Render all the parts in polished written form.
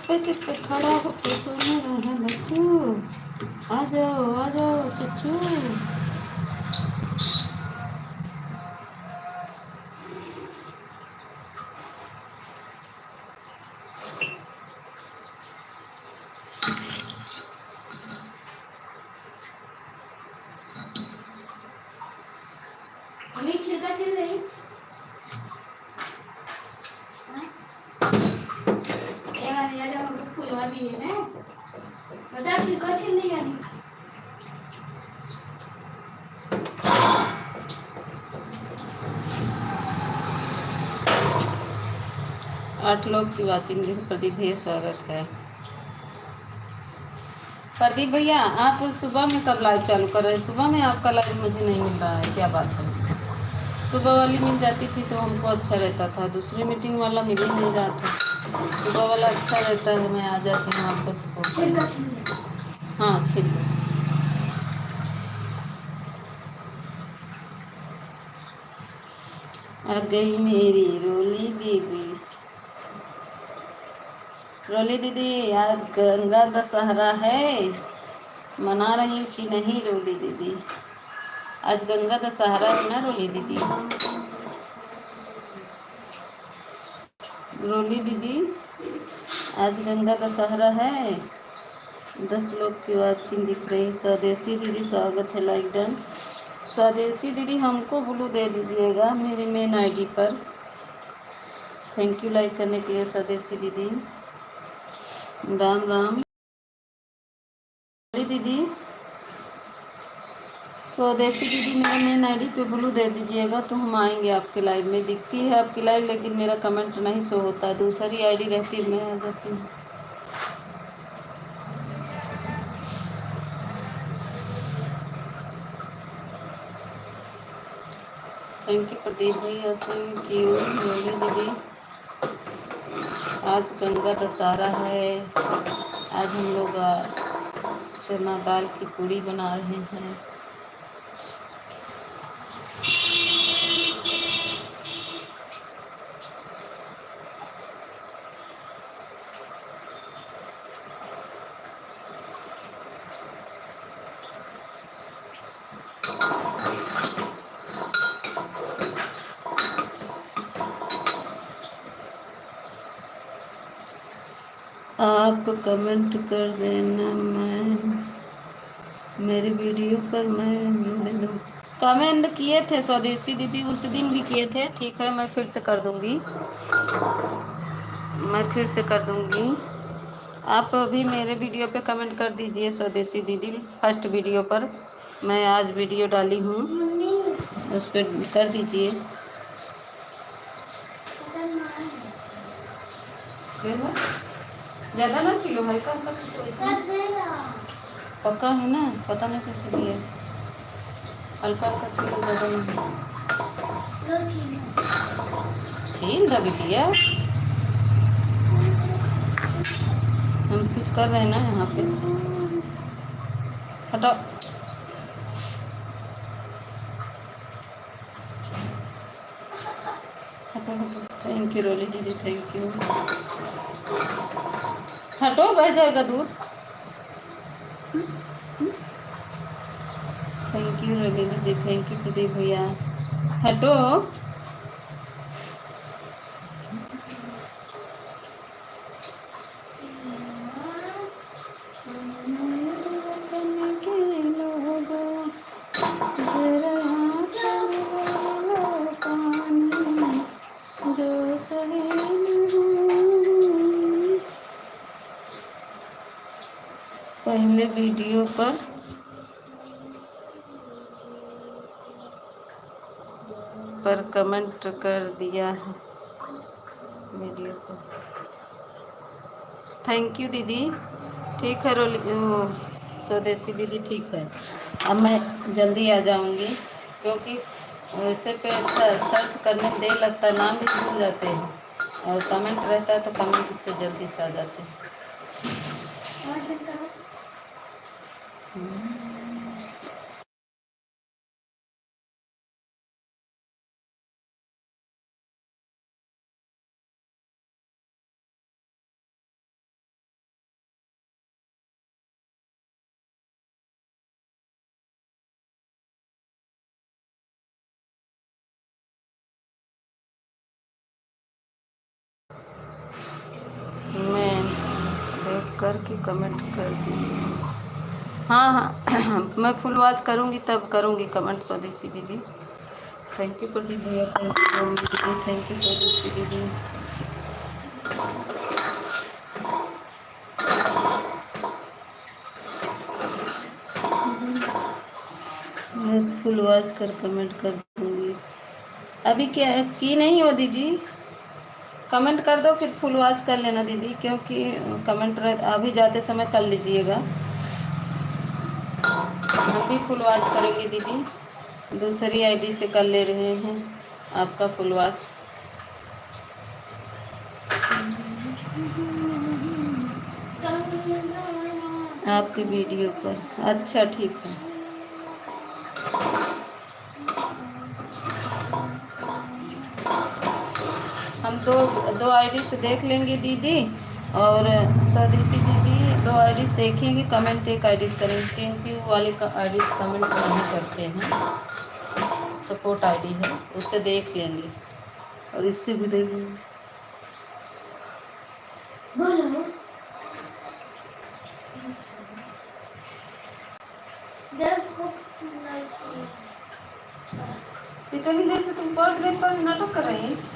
चुप पे खड़ा होके सुन रहे हैं बच्चू। आ जाओ चच्चू। छिलका छिल रही फुलवा दिए ना बता छिलका छिल नहीं आनी। 8 लोग की वाचिंग देखो। प्रदीप भैया स्वागत है। प्रदीप भैया आप सुबह में कब लाइव चालू कर रहे हैं? सुबह में आपका लाइव मुझे नहीं मिल रहा है, क्या बात है? सुबह वाली मिल जाती थी तो हमको अच्छा रहता था, दूसरी मीटिंग वाला मिल ही नहीं रहा था। सुबह वाला अच्छा रहता है, मैं आ जाती हूँ आपको सपोर्ट करने। हाँ छिल दो। आ गई मेरी रोली दीदी। रोली दीदी आज गंगा दशहरा है, मना रही कि नहीं रोली दीदी? आज गंगा दशहरा है ना रोली दीदी? रोली दीदी आज गंगा दशहरा है। 10 लोग की वाचिंग दिख रही। स्वदेशी दीदी स्वागत है, लाइक डन। स्वदेशी दीदी हमको ब्लू दे दीजिएगा मेरे मेन आईडी पर। थैंक यू लाइक करने के लिए स्वदेशी दीदी। राम राम दीदी। स्वदेशी दीदी मेरे मेन आईडी पे ब्लू दे दीजिएगा तो हम आएंगे आपके लाइव में। दिखती है आपकी लाइव लेकिन मेरा कमेंट नहीं शो होता है, दूसरी आईडी रहती मैं आ जाती हूँ। थैंक यू प्रदीप भैया, थैंक यू रोली दीदी। आज गंगा दशहरा है। आज हम लोग चना दाल की पूड़ी बना रहे हैं। आप कमेंट कर देना, मैं मेरी वीडियो पर मैं दे दूँ। कमेंट किए थे स्वदेशी दीदी, उस दिन भी किए थे। ठीक है मैं फिर से कर दूँगी, मैं फिर से कर दूँगी। आप अभी मेरे वीडियो पे कमेंट कर दीजिए स्वदेशी दीदी, फर्स्ट वीडियो पर मैं आज वीडियो डाली हूँ उस पर कर दीजिए। ज़्यादा ना छिलो, हल्का हल्का छिलो। पक्का है ना, पता नहीं कैसे दिया। हल्का हल्का छिलो, ज़्यादा नहीं। छील दो बिटिया, हम कुछ कर रहे हैं ना यहाँ पे। हटाओ। थैंक यू रोली दीदी, थैंक यू। हटो, बह जाएगा दूध। थैंक यू रोली दीदी, थैंक यू प्रदीप भैया। हटो। पहले वीडियो पर कमेंट कर दिया है वीडियो पर। थैंक यू दीदी। ठीक है रोली स्वदेशी दीदी, ठीक है। अब मैं जल्दी आ जाऊंगी क्योंकि वैसे पे सर्च करने में देर लगता है, नाम भी भूल जाते हैं और कमेंट रहता है तो कमेंट इससे जल्दी से आ जाते हैं। करके कमेंट कर दिए। हाँ हाँ मैं फुल वॉच करूँगी तब करूँगी कमेंट स्वदेशी दीदी। थैंक यू प्रदीप भैया, थैंक यू दीदी, थैंक यू स्वदेशी दीदी। मैं फुल वॉच कर कमेंट कर दूँगी। अभी क्या की नहीं हो दीदी, कमेंट कर दो फिर फुल वॉच कर लेना दीदी, क्योंकि कमेंट अभी जाते समय कर लीजिएगा। हम भी फुल वॉच करेंगे दीदी, दूसरी आईडी से कर ले रहे हैं आपका फुल वॉच। आपके वीडियो पर अच्छा ठीक है। हम दो आईडी से देख लेंगे दीदी, और स्वदेशी दीदी 2 आईडी से देखेंगे, कमेंट एक आईडी से करेंगे, क्योंकि वो वाले का आईडी से कमेंट नहीं करते हैं, सपोर्ट आईडी है, उससे देख लेंगे और इससे भी देख लेंगे। बोलो इतनी देर से तुम पढ़ रहे पर नाटक कर रही हैं।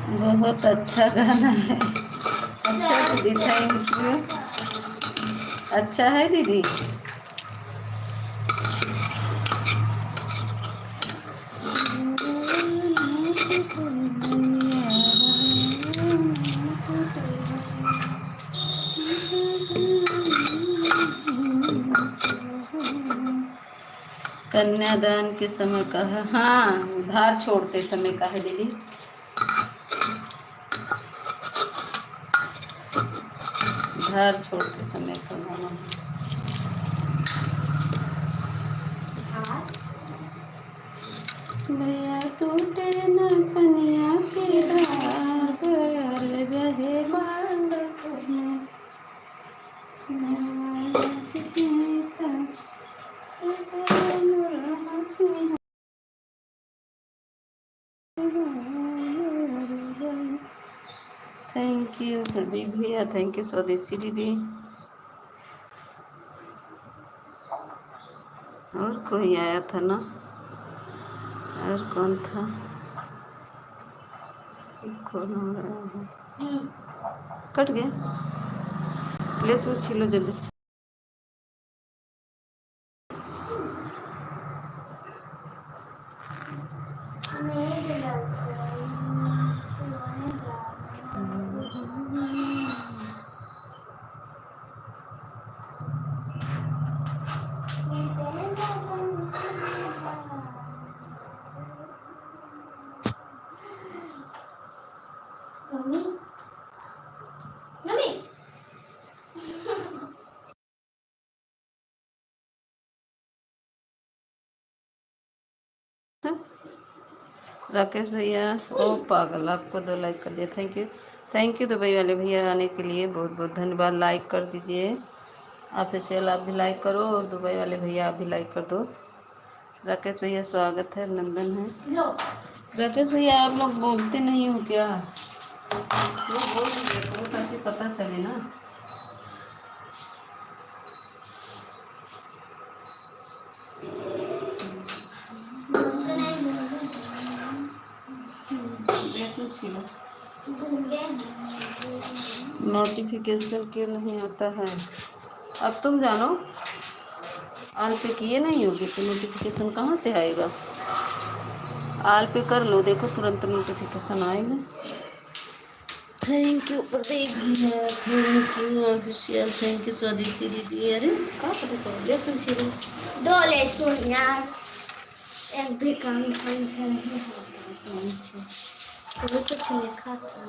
बहुत अच्छा गाना है। अच्छा दीदी, थैंक यू। अच्छा है दीदी। कन्यादान के समय का है, हाँ उधार छोड़ते समय का है दीदी। उधार छोड़ते समय का गाना भैया टूटे न पनिया के धार पर बहे बालक में थैंक यू प्रदीप भैया, थैंक यू स्वदेशी दीदी। और कोई आया था ना, और कौन था? कौन हो रहा है? कट गया, ले सो छीलो जल्दी से। राकेश भैया, ओ पागल, आपको 2 लाइक कर दिया, thank you. Thank you Dubai वाले भैया आने के लिए, बहुत बहुत धन्यवाद। लाइक कर दीजिए ऑफिशियल, आप भी लाइक करो, और दुबई वाले भैया आप भी लाइक कर दो। राकेश भैया स्वागत है, अभिनंदन है। राकेश भैया आप लोग बोलते नहीं हो क्या? लोग बोल दीजिए तो ताकि पता चले ना। नोटिफिकेशन क्यों नहीं आता है? अब तुम जानो, ऑल पे किए नहीं होगे तो नोटिफिकेशन कहाँ से आएगा? ऑल पे कर लो, देखो तुरंत नोटिफिकेशन आएगा। थैंक यू प्रदीप भैया, thank you official, thank you स्वदेशी दीदी। अरे क्या पता करो, ले सुन छिलो 2 ले सुन यार, एक भी काम ढंग से नहीं होता। कभी कुछ लिखा था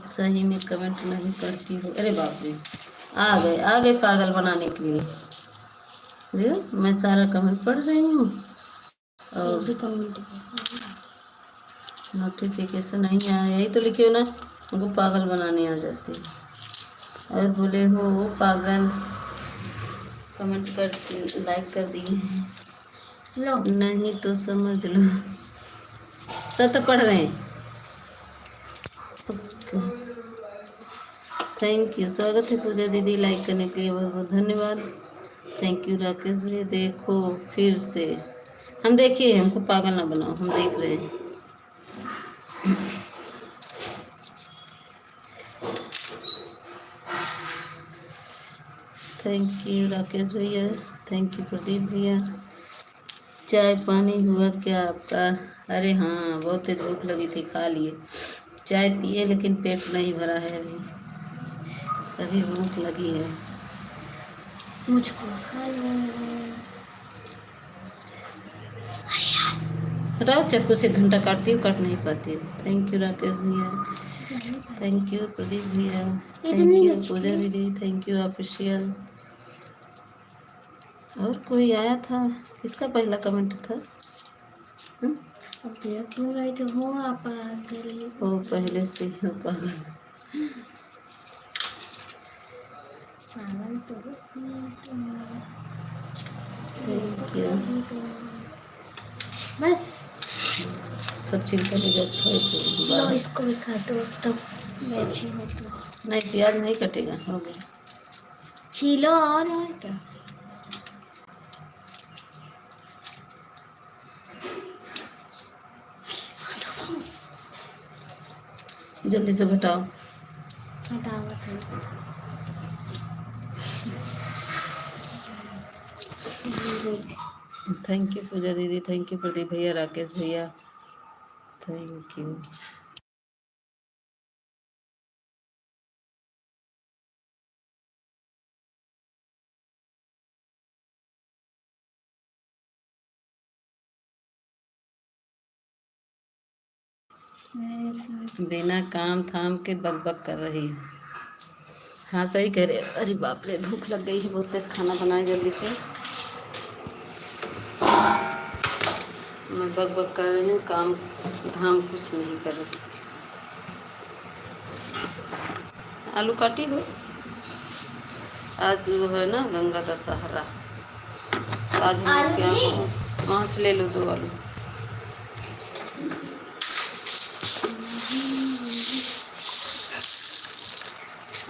सही में कमेंट नहीं करती हो। अरे बाप रे, आ गए पागल बनाने के लिए। देखो मैं सारा कमेंट पढ़ रही हूँ और भी कमेंट नोटिफिकेशन नहीं आया। यही तो लिखे हो ना, उनको पागल बनाने आ जाती है। और बोले हो वो पागल, कमेंट कर लाइक कर दिए हैं। लो नहीं तो समझ लो, सब तो पढ़ रहे हैं। थैंक यू, स्वागत है पूजा दीदी, लाइक करने के लिए बहुत बहुत धन्यवाद। थैंक यू राकेश भैया। देखो फिर से हम देखिए, हमको पागल ना बनाओ, हम देख रहे हैं। थैंक यू राकेश भैया, थैंक यू प्रदीप भैया। चाय पानी हुआ क्या आपका? अरे हाँ, बहुत तेज भूख लगी थी, खा लिए। चाय पिए लेकिन पेट नहीं भरा है अभी, अभी भूख लगी है। मुझको खा लो। हटाओ, चाकू से घंटा काटती हूँ, कट नहीं पाती। थैंक यू राकेश भैया, थैंक यू प्रदीप भैया, थैंक यू पूजा दीदी, थैंक यू ऑफिशियल। और कोई आया था? किसका पहला कमेंट था? अब देख लो रही तो हो आप पागल। वो पहले से ही हो पागल। पागल तो थैंक यू। बस सब छिलका ले जाता लो, है। इसको भी काटो तब बैठी हो तो। नहीं, प्याज नहीं कटेगा, हो गया। छीलो और क्या। जल्दी से हटाओ। थैंक यू पूजा दीदी, थैंक यू प्रदीप भैया, राकेश भैया, थैंक यू। बिना काम थाम के बक कर रही है। हाँ सही कह रहे। अरे बाप रे, भूख लग गई है बहुत तेज, खाना बनाए जल्दी से। मैं बक बक कर रही हूँ, काम धाम कुछ नहीं कर रही। आलू काटी हो, आज वो है ना गंगा दशहरा, आज हम क्या वहाँ से ले लो 2 आलू।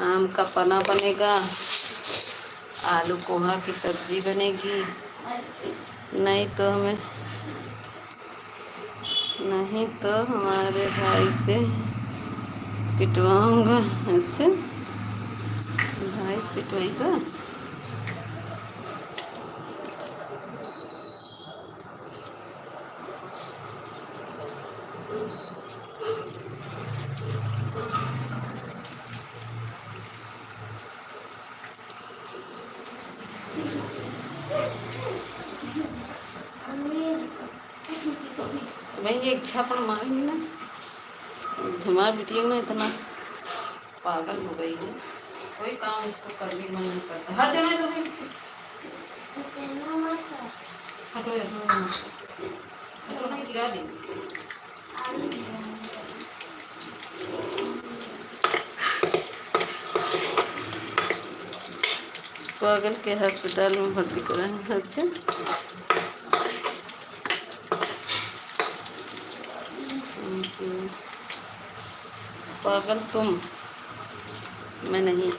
आम का पना बनेगा, आलू कोहड़ा की सब्जी बनेगी, नहीं तो हमारे भाई से पिटवाऊंगा। अच्छा, भाई से पिटवाएगा। भाई ये इच्छा पर मारेंगे ना, हमारी बिटिया ना इतना पागल हो गई है, कोई काम उसको करने मन नहीं करता। हट जाना तो हटो नहीं गिरा देंगे। पागल के अस्पताल में भर्ती करा है। अच्छा, पागल तुम, मैं नहीं।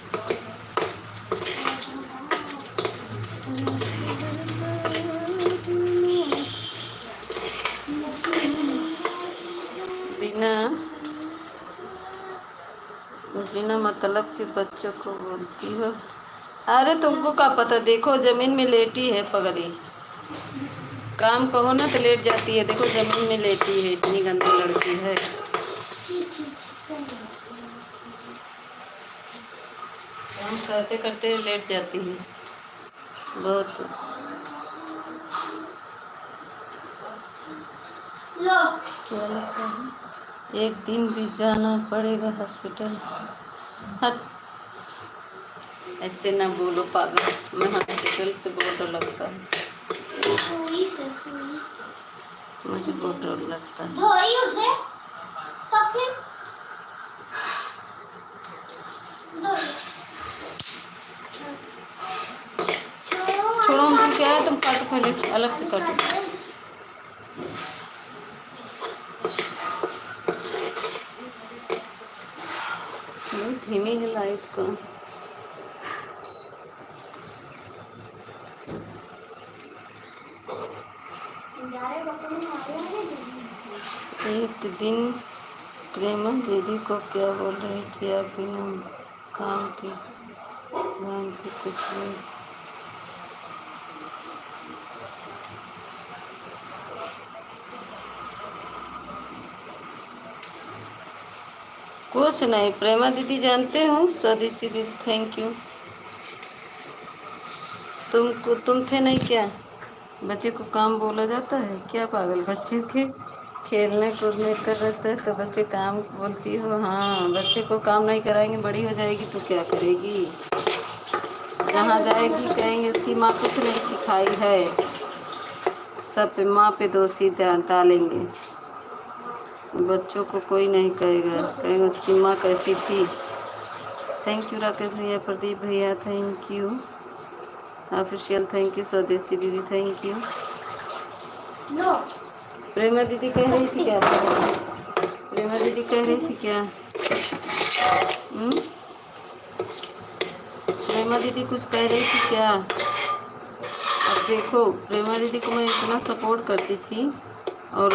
बिना मतलब के बच्चों को बोलती हो। अरे तुमको क्या पता, देखो जमीन में लेटी है पगली, काम कहो ना तो लेट जाती है। देखो जमीन में लेटी है, इतनी गंदी लड़की है। काम करते करते लेट जाती है बहुत। क्या लगता है, एक दिन भी जाना पड़ेगा हॉस्पिटल। हट, ऐसे ना बोलो पागल, मैं हॉस्पिटल से बहुत डर लगता है, मुझे बहुत डर लगता है। छोड़ो, हम क्या है, तुम काटो पहले, अलग से काटो। धीमी है लाइट को। एक दिन प्रेमा दीदी को क्या बोल रही थी, आप बिना काम के धाम के कुछ भी। कुछ नहीं, प्रेमा दीदी जानते हो, स्वदेशी दीदी थैंक यू। तुम थे नहीं क्या? बच्चे को काम बोला जाता है क्या पागल? बच्चे के खेलने कूदने का रहता है तो बच्चे काम बोलती हो? हाँ, बच्चे को काम नहीं कराएंगे, बड़ी हो जाएगी तो क्या करेगी? जहाँ जाएगी कहेंगे उसकी माँ कुछ नहीं सिखाई है, सब पे माँ पे दोषी डालेंगे। बच्चों को कोई नहीं कहेगा, कहेंगे उसकी माँ कैसी थी। थैंक यू राकेश भैया, प्रदीप भैया thank you, official thank you, स्वदेशी दीदी थैंक यू। प्रेमा दीदी कह रही थी क्या? प्रेमा दीदी कह रही थी क्या? प्रेमा दीदी कुछ कह रही थी क्या? अब देखो, प्रेमा दीदी को मैं इतना सपोर्ट करती थी और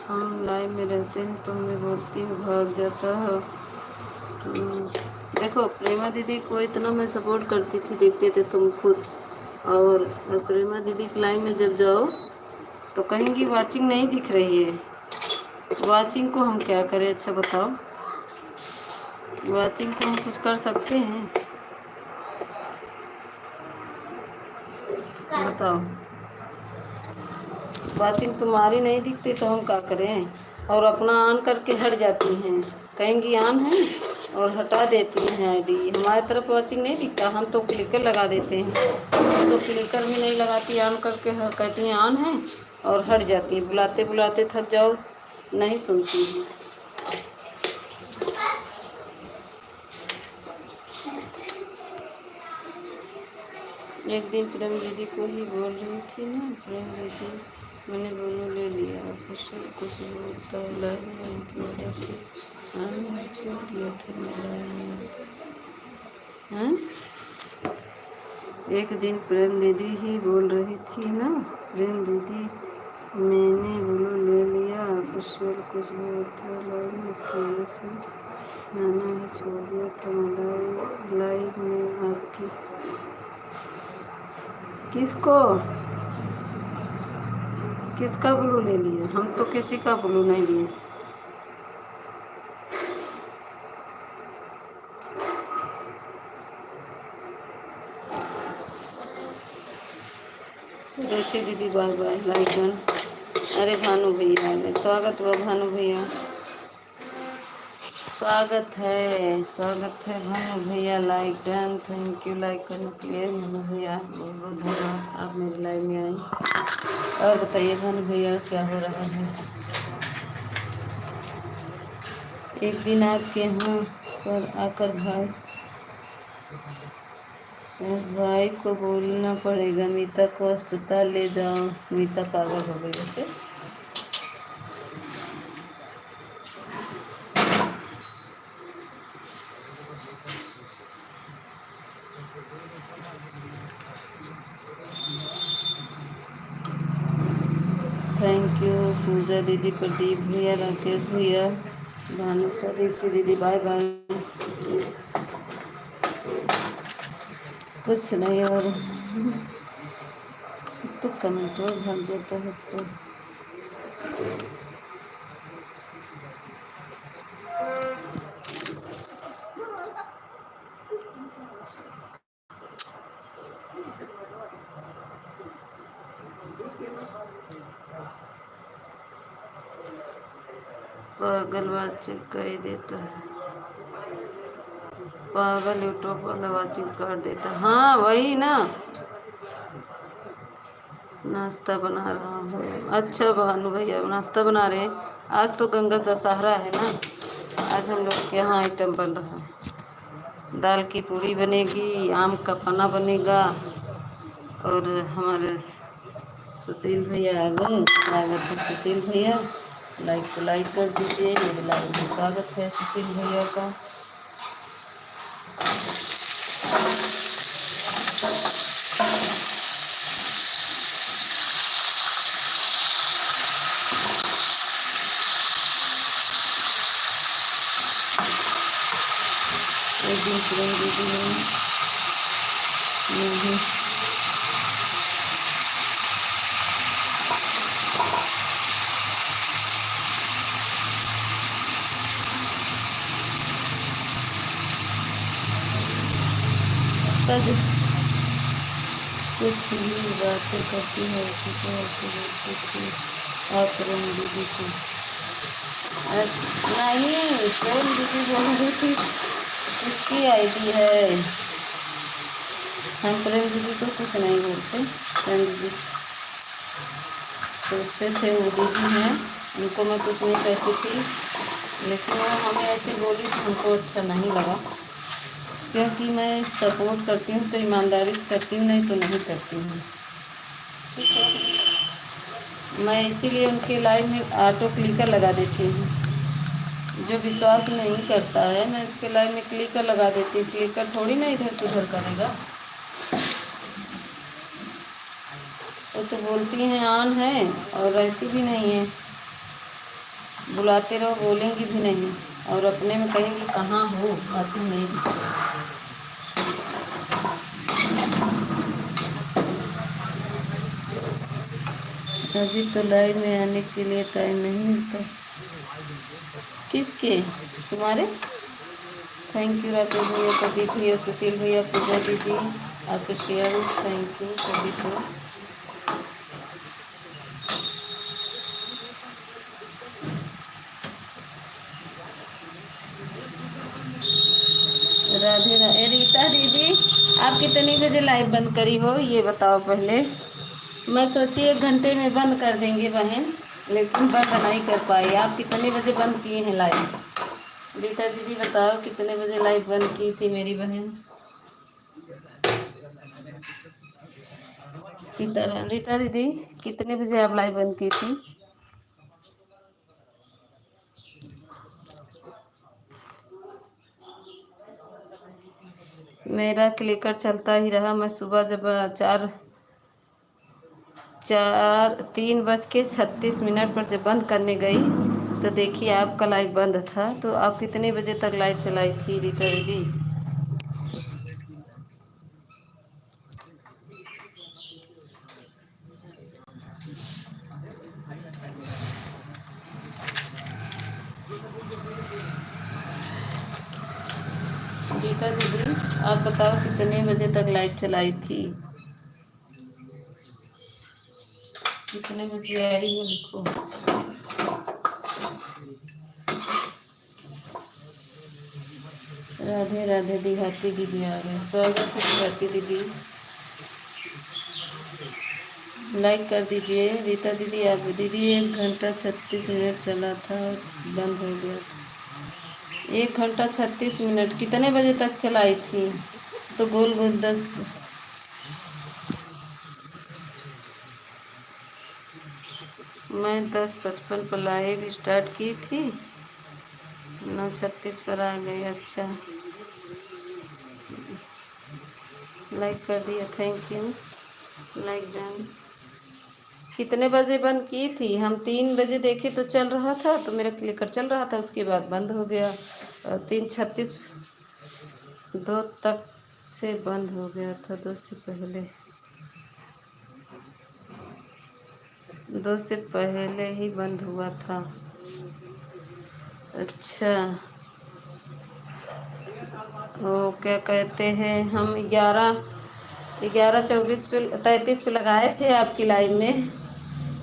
हम लाइव में रहते हैं तो मैं बोलती हूँ भाग जाता है। देखो प्रेमा दीदी को इतना मैं सपोर्ट करती थी, देखते थे तुम खुद। और प्रेमा दीदी की लाइव में जब जाओ तो कहेंगी वाचिंग नहीं दिख रही है। वाचिंग को हम क्या करें? अच्छा बताओ, वाचिंग को हम कुछ कर सकते हैं? बताओ, वाचिंग तुम्हारी नहीं दिखती तो हम क्या करें? और अपना ऑन करके हट जाती हैं, कहेंगी ऑन है और हटा देती हैं आईडी। हमारी तरफ वाचिंग नहीं दिखता, हम तो क्लिकर लगा देते हैं, तो क्लिकर भी नहीं लगाती, ऑन करके कहती हैं ऑन है और हट जाती है, बुलाते बुलाते थक जाओ, नहीं सुनती है। एक दिन प्रेम दीदी को ही बोल रही थी ना, प्रेम दीदी मैंने बोलो ले लिया, ऑफिशियल कुछ बोलता लाइन की वजह से आने छोड़ दिया था मैं। हाँ, एक दिन प्रेम दीदी ही बोल रही थी ना, प्रेम दीदी मैंने बोलो ले लिया, ऑफिशियल कुछ बोलता लाइन इसकी वजह से आना ही छोड़ दिया था मैं लाइव में आपकी। किसको, किसका ब्लू ले लिया? हम तो किसी का ब्लू नहीं लिए। स्वदेशी दीदी बाय बाय लाइक डन। अरे भानु भैया आ गए, स्वागत हुआ भानु भैया, स्वागत है भानु भैया, like done, thank you like करने के लिए भानु भैया, बहुत बहुत धन्यवाद आप मेरी लाइव में आए। और बताइए भानु भैया क्या हो रहा है? एक दिन आपके यहाँ पर आकर भाई को बोलना पड़ेगा मीता को अस्पताल ले जाओ, मीता पागल हो गई वैसे। थैंक यू पूजा दीदी, प्रदीप भैया, राकेश भैया, भानु स्वदेशी दीदी बाय बाय। कुछ नहीं, और तो कंट्रोल भाग जाता है तो पागल वाचिंग कर देता है, पागल यूट्यूब वाला वाचिंग कर देता है। हाँ वही ना, नाश्ता बना रहा हूँ। अच्छा भानु भैया नाश्ता बना रहे हैं, आज तो गंगा दशहरा है ना, आज हम लोग के यहाँ आइटम बन रहा है, दाल की पूड़ी बनेगी, आम का पन्ना बनेगा, और हमारे सुशील भैया आ गए, स्वागत है सुशील भैया, लाइक को लाइक कर दीजिए, मेरे लाइव में स्वागत है सुशील भैया का। एक दिन प्रेम दीदी ने कुछ भी बातें करती है, बोलती थी आप प्रेम दीदी को। नहीं, प्रेम दीदी बोल रही थी इसकी आईडी है, हम प्रेम दीदी को कुछ नहीं बोलते, प्रेम दीदी सोचते थे वो दीदी हैं, उनको मैं कुछ नहीं कहती थी, लेकिन वो हमें ऐसे बोली तो हमको अच्छा नहीं लगा, क्योंकि मैं सपोर्ट करती हूँ तो ईमानदारी से करती हूँ, नहीं तो नहीं करती हूँ, ठीक है। मैं इसीलिए उनके लाइव में ऑटो क्लिकर लगा देती हूँ, जो विश्वास नहीं करता है मैं उसके लाइव में क्लिकर लगा देती हूँ, क्लिकर थोड़ी ना इधर से उधर करेगा, वो तो बोलती हैं ऑन है और रहती भी नहीं है, बुलाते रहो बोलेंगी भी नहीं, और अपने में कहेंगी कहाँ हो, आती नहीं। अभी तो लाइव में आने के लिए टाइम नहीं मिलता। किसके? तुम्हारे? थैंक यू राकेश भैया, प्रदीप भैया, सुशील भैया, पूजा दीदी, आपके शेयर, थैंक यू सभी को। राधे राधे। रीता दीदी आप कितनी बजे लाइव बंद करी हो ये बताओ पहले। मैं सोची 1 घंटे में बंद कर देंगे बहन, लेकिन बंद नहीं कर पाई। आप कितने बजे बंद किए हैं लाइव? रीता दीदी बताओ कितने बजे लाइव बंद की थी मेरी बहन? सीताराम। रीता दीदी कितने बजे आप लाइव बंद की थी? मेरा क्लिकर चलता ही रहा। मैं सुबह जब 3:36 पर जब बंद करने गई तो देखिए आपका लाइव बंद था। तो आप कितने बजे तक लाइव चलाई थी रीता दीदी? रीता दीदी आप बताओ कितने बजे तक लाइव चलाई थी? कितने बजे आई हो लिखो। राधे राधे देहाती दीदी आ गए। स्वागत है देहाती दीदी। लाइक कर दीजिए। रीता दीदी आप दीदी 1 घंटा 36 मिनट चला था और बंद हो गया था। 1 घंटा 36 मिनट कितने बजे तक चलाई थी? तो गोल गोल 10। मैं 10:55 पर लाइव स्टार्ट की थी, 9:36 पर आ गई। अच्छा, लाइक कर दिया, थैंक यू। Like done. कितने बजे बंद की थी? हम 3 बजे देखे तो चल रहा था, तो मेरा क्लिकर चल रहा था, उसके बाद बंद हो गया। 3:36 2 तक से बंद हो गया था। 2 से पहले ही बंद हुआ था। अच्छा, वो क्या कहते हैं, हम 11:24 पे लगाए थे आपकी लाइन में,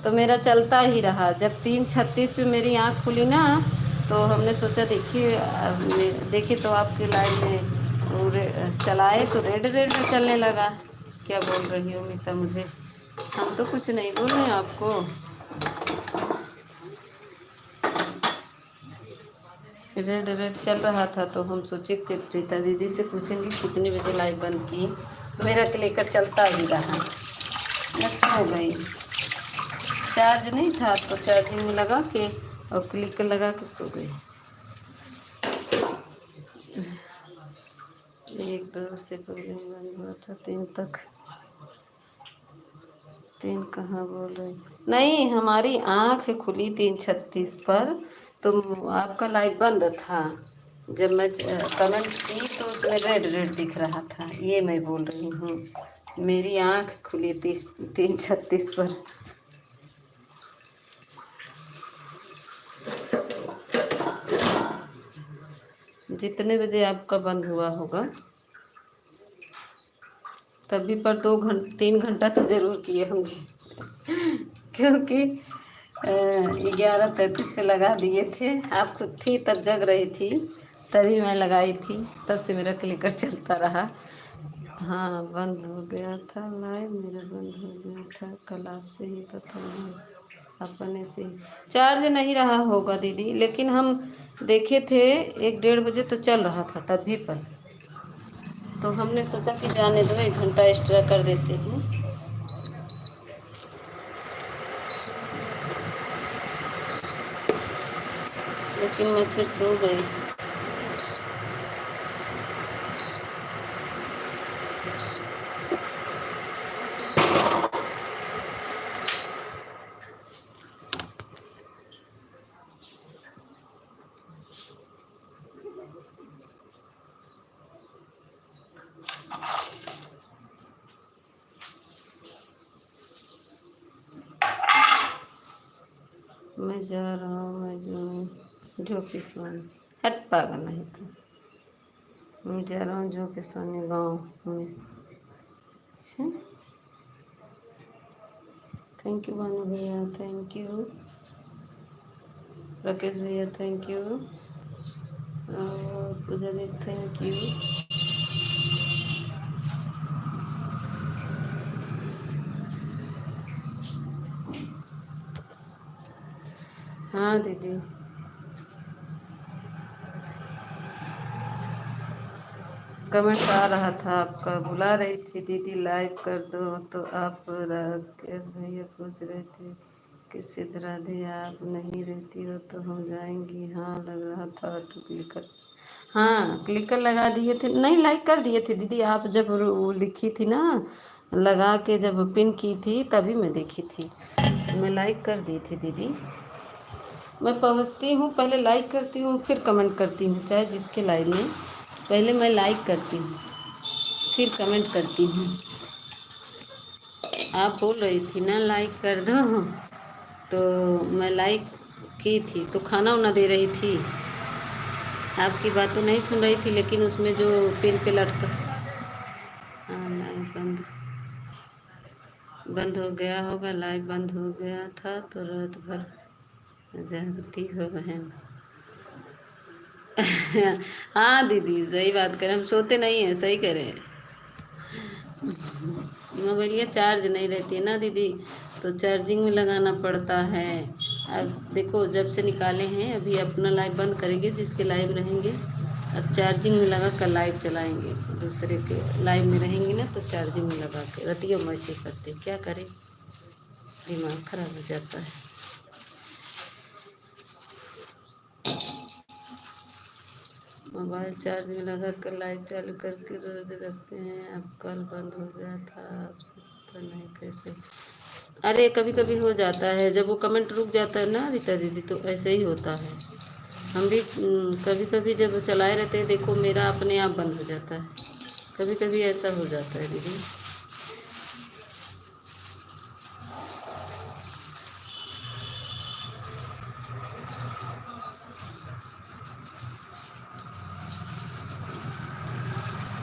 तो मेरा चलता ही रहा। जब 3:36 पे मेरी आँख खुली ना, तो हमने सोचा देखिए तो आपकी लाइन में चलाए तो रेड रेड में चलने लगा। क्या बोल रही हो मीता मुझे? हम तो कुछ नहीं बोल रहे हैं आपको। रेड रेड चल रहा था तो हम सोचे कि रीता दीदी से पूछेंगे कितने बजे लाइव बंद की। मेरा क्लिकर चलता ही रहा। मैं सो गई। चार्ज नहीं था तो चार्जिंग में लगा के और क्लिकर लगा के सो गई। 1-2 से पहले बंद हुआ था 3 तक। 3 कहाँ बोल रही? नहीं, हमारी आँख खुली 3:36 पर, तो आपका लाइव बंद था। जब मैं कमेंट की तो उसमें रेड रेड दिख रहा था, ये मैं बोल रही हूँ। मेरी आँख खुली 3:36 पर। जितने बजे आपका बंद हुआ होगा तभी पर 3 घंटा तो ज़रूर किए होंगे क्योंकि 11:33 पे लगा दिए थे। आप खुद थी तब, जग रही थी तभी मैं लगाई थी, तब से मेरा क्लिकर चलता रहा। हाँ, बंद हो गया था लाइव, मेरा बंद हो गया था कल, आपसे ही पता नहीं, अपने से ही। चार्ज नहीं रहा होगा दीदी, लेकिन हम देखे थे 1-1:30 बजे तो चल रहा था तभी पर, तो हमने सोचा कि जाने दो, 1 घंटा एक्स्ट्रा कर देते हैं। लेकिन मैं फिर सो गई। मैं जा रहा हूँ, मैं जो किसवानी, हट पागल नहीं तो। मैं जा रहा हूँ जो किसवानी गाँव में। अच्छा, थैंक यू भानु भैया, थैंक यू राकेश भैया, थैंक यू, और पूजा दी थैंक यू। हाँ दीदी, कमेंट आ रहा था आपका, बुला रही थी दीदी लाइव कर दो, तो आप राकेश भैया पूछ रहे थे कि सिद्ध राधे आप नहीं रहती हो तो हम जाएंगी। हाँ लग रहा था ऑटो क्लिकर, हाँ क्लिकर लगा दिए थे, नहीं लाइक कर दिए थे दीदी आप, जब वो लिखी थी ना लगा के, जब पिन की थी तभी मैं देखी थी, मैं लाइक कर दी थी दीदी। मैं पहुँचती हूँ पहले लाइक करती हूँ फिर कमेंट करती हूँ, चाहे जिसके लाइव में पहले मैं लाइक करती हूँ फिर कमेंट करती हूँ। आप बोल रही थी ना लाइक कर दो, तो मैं लाइक की थी, तो खाना वाना दे रही थी, आपकी बात तो नहीं सुन रही थी, लेकिन उसमें जो पिन पे लटका, हाँ लाइव बंद बंद हो गया होगा, लाइव बंद हो गया था तो रात भर जागती हो बहन। हाँ दीदी सही बात करें, हम सोते नहीं हैं, सही करें। मोबाइलिया चार्ज नहीं रहती है ना दीदी, तो चार्जिंग में लगाना पड़ता है। अब देखो जब से निकाले हैं, अभी अपना लाइव बंद करेंगे, जिसके लाइव रहेंगे अब चार्जिंग में लगा कर लाइव चलाएंगे, दूसरे के लाइव में रहेंगे ना तो चार्जिंग में लगा के रतियों में ऐसे करते, क्या करें दिमाग खराब हो जाता है। मोबाइल चार्ज में लगा कर लाइट चालू करके रोज रखते हैं, अब कल बंद हो गया था, आपसे पता नहीं कैसे। अरे कभी कभी हो जाता है, जब वो कमेंट रुक जाता है ना रीता दीदी, तो ऐसे ही होता है। हम भी कभी कभी जब चलाए रहते हैं, देखो मेरा अपने आप बंद हो जाता है, कभी कभी ऐसा हो जाता है दीदी।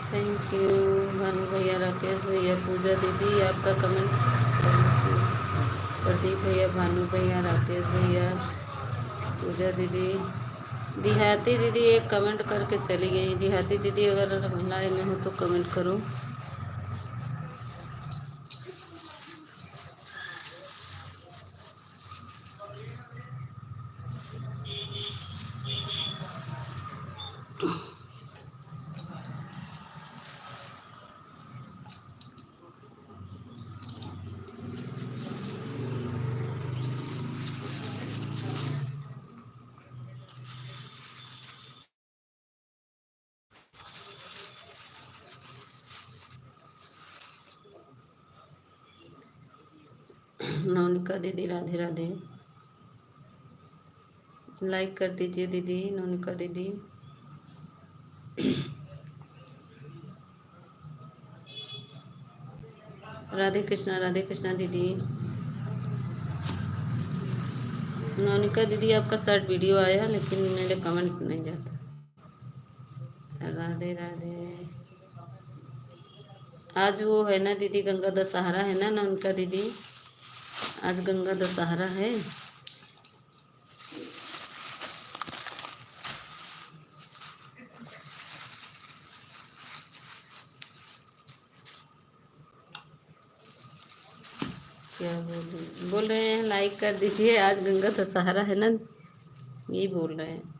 थैंक यू भानु भैया, राकेश भैया, पूजा दीदी आपका कमेंट, थैंक यू प्रदीप भैया, भानु भैया, राकेश भैया, पूजा दीदी, देहाती दीदी एक कमेंट करके चली गई। देहाती दीदी अगर लाइव में हो तो कमेंट करो। नौनिका दीदी राधे राधे, लाइक कर दीजिए दीदी नौनिका दीदी। राधे कृष्णा दीदी। नौनिका दीदी आपका शॉर्ट वीडियो आया, लेकिन मेरे कमेंट नहीं जाता। राधे राधे। आज वो है ना दीदी, गंगा दशहरा है ना नौनिका दीदी, आज गंगा दशहरा है। क्या बोल रहे हैं, लाइक कर दीजिए, आज गंगा दशहरा है ना, यही बोल रहे हैं।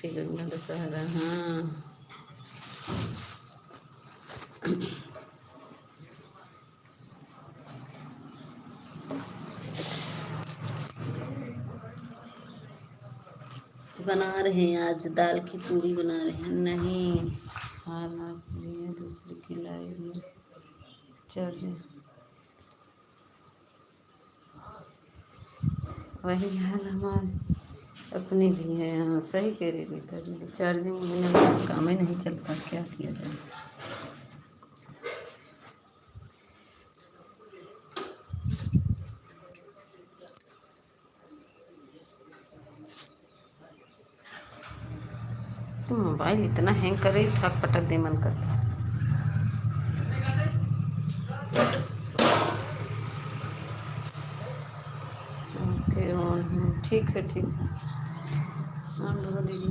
गंगा दशहरा, हाँ बना रहे हैं, आज दाल की पूरी बना रहे हैं। नहीं हाल आप लिए दूसरे की लाइव में चर्च, वही हाल हमारे अपनी भी है। हाँ सही कह रही रीता दीदी, चार्जिंग बिना काम ही नहीं चलता, क्या किया जाए। तो मोबाइल इतना हैंग कर रही, ठक पटक दे मन करता। ओके ऑन है, ठीक है ठीक है। सामान ढो दीदी।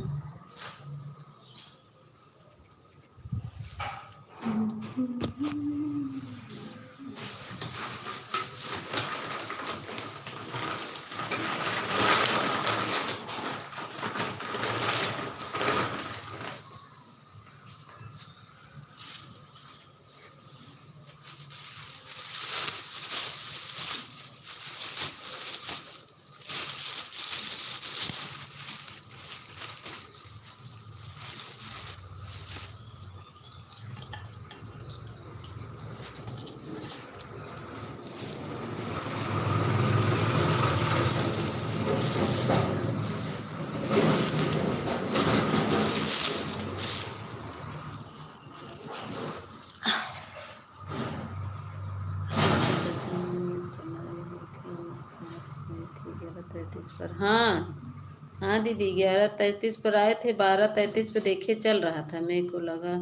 पर हाँ दीदी 11:33 पर आए थे, 12:33 पे देखे चल रहा था, मेरे को लगा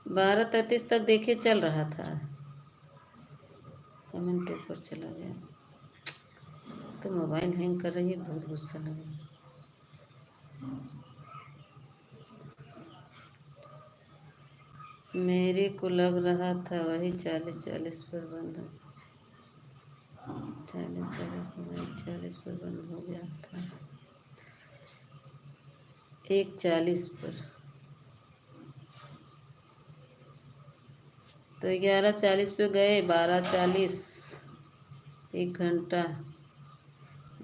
12:33 तक देखे चल रहा था। कमेंट ऊपर चला गया। तो मोबाइल हैंग कर रही है, बहुत गुस्सा लगा। मेरे को लग रहा था वही 40 पर बंद, 40 पर बंद हो गया था, 1:40 पर। तो 11:40 पे गए, 12:40 1 घंटा,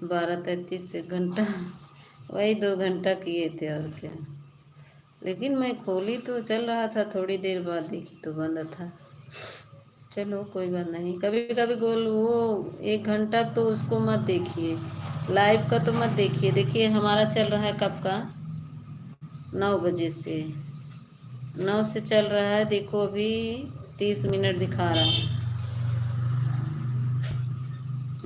12:33 1 घंटा, वही 2 घंटा किए थे और क्या। लेकिन मैं खोली तो चल रहा था, थोड़ी देर बाद देखी तो बंद था। चलो कोई बात नहीं। कभी कभी गोल वो 1 घंटा तो उसको मत देखिए, लाइव का तो मत देखिए। देखिए हमारा चल रहा है कब का, 9 बजे से, 9 से चल रहा है। देखो अभी 30 मिनट दिखा रहा है,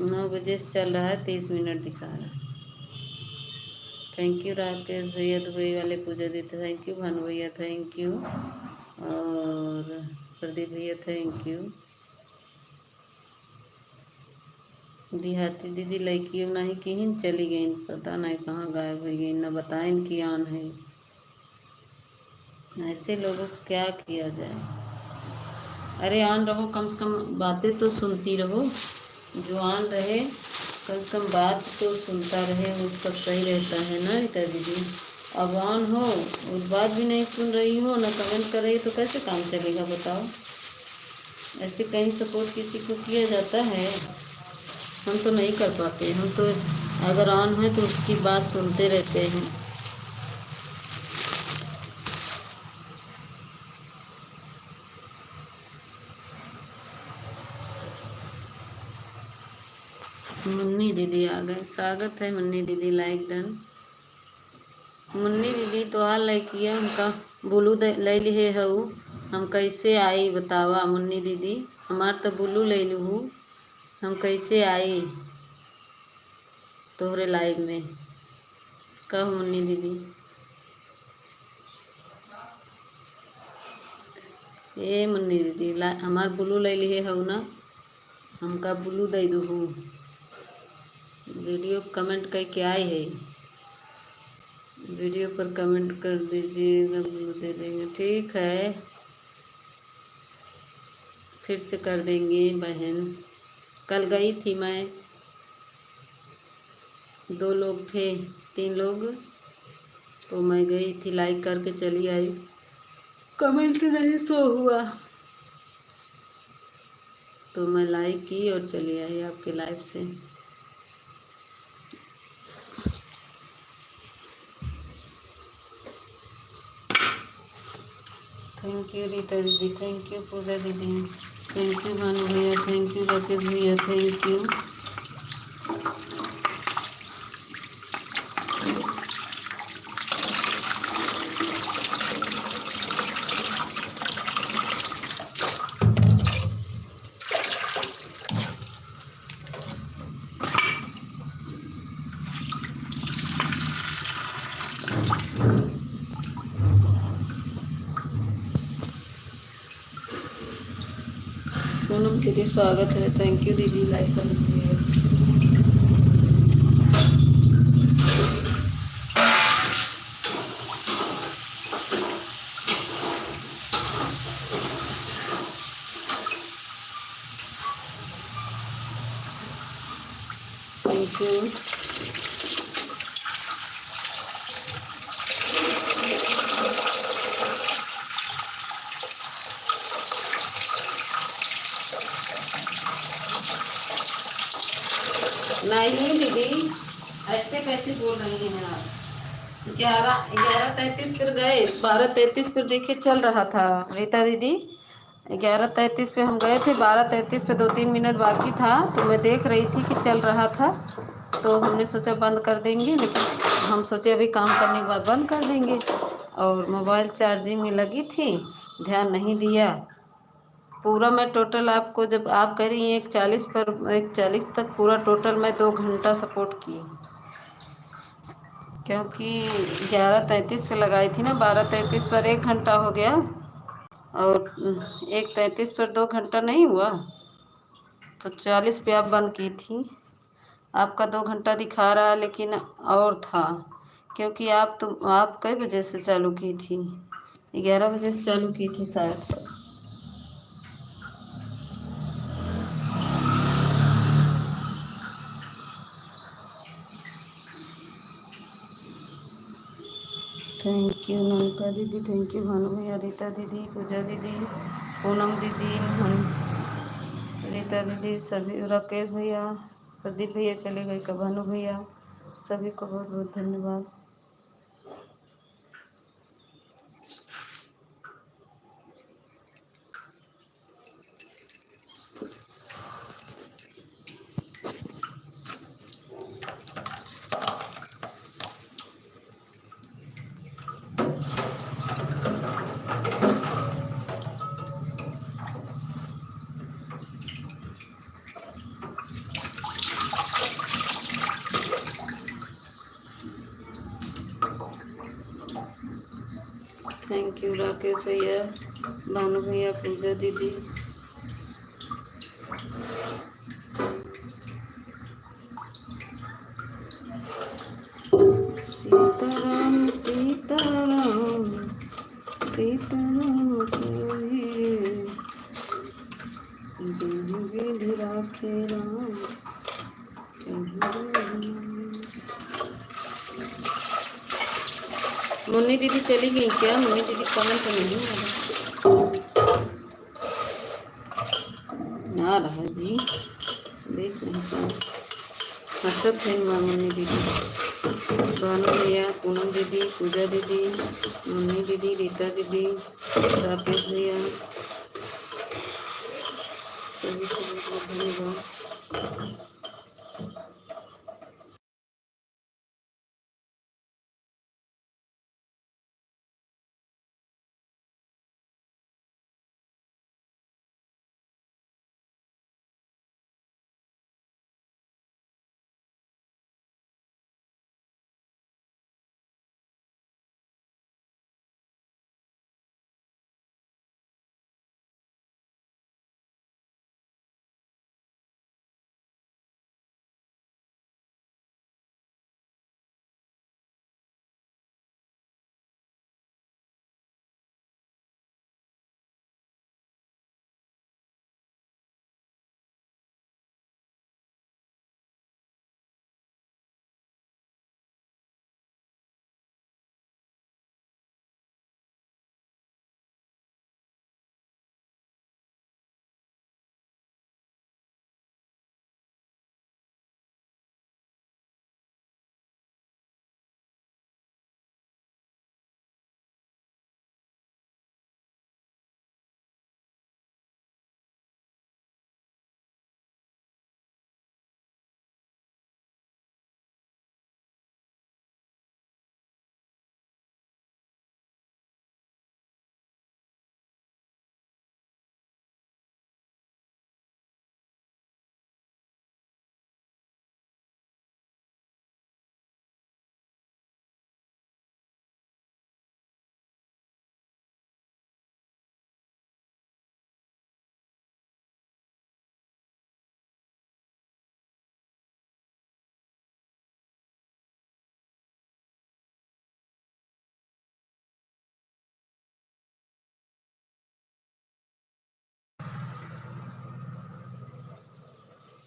9 बजे से चल रहा है, 30 मिनट दिखा रहा है। थैंक यू राकेश भैया, दुबई वाले पूजा देते, थैंक यू भानु भैया, थैंक यू, और प्रदीप भैया थैंक यू। देहाती दीदी लड़की नहीं कि चली गई, पता नहीं कहाँ गायब हो गई, न बताएं कि आन है। ऐसे लोगों को क्या किया जाए। अरे ऑन रहो, कम से कम बातें तो सुनती रहो। जो ऑन रहे कम से कम बात तो सुनता रहे, वो सब सही रहता है ना रीता दीदी। अब ऑन हो और बात भी नहीं सुन रही हो, ना कमेंट कर रही, तो कैसे काम चलेगा बताओ। ऐसे कहीं सपोर्ट किसी को किया जाता है? हम तो नहीं कर पाते। हम तो अगर ऑन है तो उसकी बात सुनते रहते हैं। मुन्नी दीदी आ गए, स्वागत है मुन्नी दीदी, लाइक डन। मुन्नी दीदी तो हाल लाइक किया, उनका बुलू ले लिए है, हम कैसे आई बतावा मुन्नी दीदी। हमार तो बुलू ले लूँ, हम कैसे आई तोहरे लाइव में, कह मुन्नी दीदी। ए मुन्नी दीदी हमार बुलू ले लिए है ना, हमका बुलू दे दूँ। वीडियो कमेंट करके आए है, वीडियो पर कमेंट कर दीजिएगा, ब्लू दे देंगे। ठीक है, फिर से कर देंगे बहन। कल गई थी मैं, 2 लोग थे, 3 लोग, तो मैं गई थी, लाइक करके चली आई, कमेंट नहीं शो हुआ तो मैं लाइक की और चली आई आपके लाइव से। थैंक यू रीता दीदी, थैंक यू पूजा दीदी, थैंक यू भानु भैया, थैंक यू राकेश भैया, थैंक यू। पूनम दीदी स्वागत है, थैंक यू दीदी, लाइक कर दीजिए। Thank you. नहीं दीदी, ऐसे कैसे बोल रही हैं आप? 11:33 पर गए, 12:33 पर देखिए चल रहा था रीता दीदी। 11:33 पे हम गए थे, 12:33 पे 2-3 मिनट बाकी था तो मैं देख रही थी कि चल रहा था, तो हमने सोचा बंद कर देंगे, लेकिन हम सोचे अभी काम करने के बाद बंद कर देंगे। और मोबाइल चार्जिंग में लगी थी, ध्यान नहीं दिया। पूरा मैं टोटल आपको, जब आप कह रही हैं 1:40 पर, 1:40 तक पूरा टोटल मैं 2 घंटा सपोर्ट की, क्योंकि 11:33 पे लगाई थी ना, 12:33 पर 1 घंटा हो गया और 1:33 पर 2 घंटा नहीं हुआ, तो 40 पे आप बंद की थी। आपका 2 घंटा दिखा रहा है लेकिन और था, क्योंकि आप कई बजे से चालू की थी? 11 बजे से चालू की थी शायद। थैंक यू नौका दीदी, थैंक यू भानु भैया, रीता दीदी, पूजा दीदी, पूनम दीदी, रीता दीदी, सभी, राकेश भैया, प्रदीप भैया चले गए, का भानु भैया, सभी को बहुत बहुत धन्यवाद। थैंक यू राकेश भैया, भानु भैया, पूजा दीदी। सीताराम सीताराम सीताराम कोई विधि राखे राम। मुन्नी दीदी चली गई क्या? मुन्नी दीदी कमेंट तो नहीं आ रहा जी, देख नहीं पाए। हसत है मुन्नी दीदी, भानु भैया, पूनम दीदी, पूजा दीदी, मुन्नी दीदी, रीता दीदी, राकेश भैया, सभी को बहुत बहुत धन्यवाद।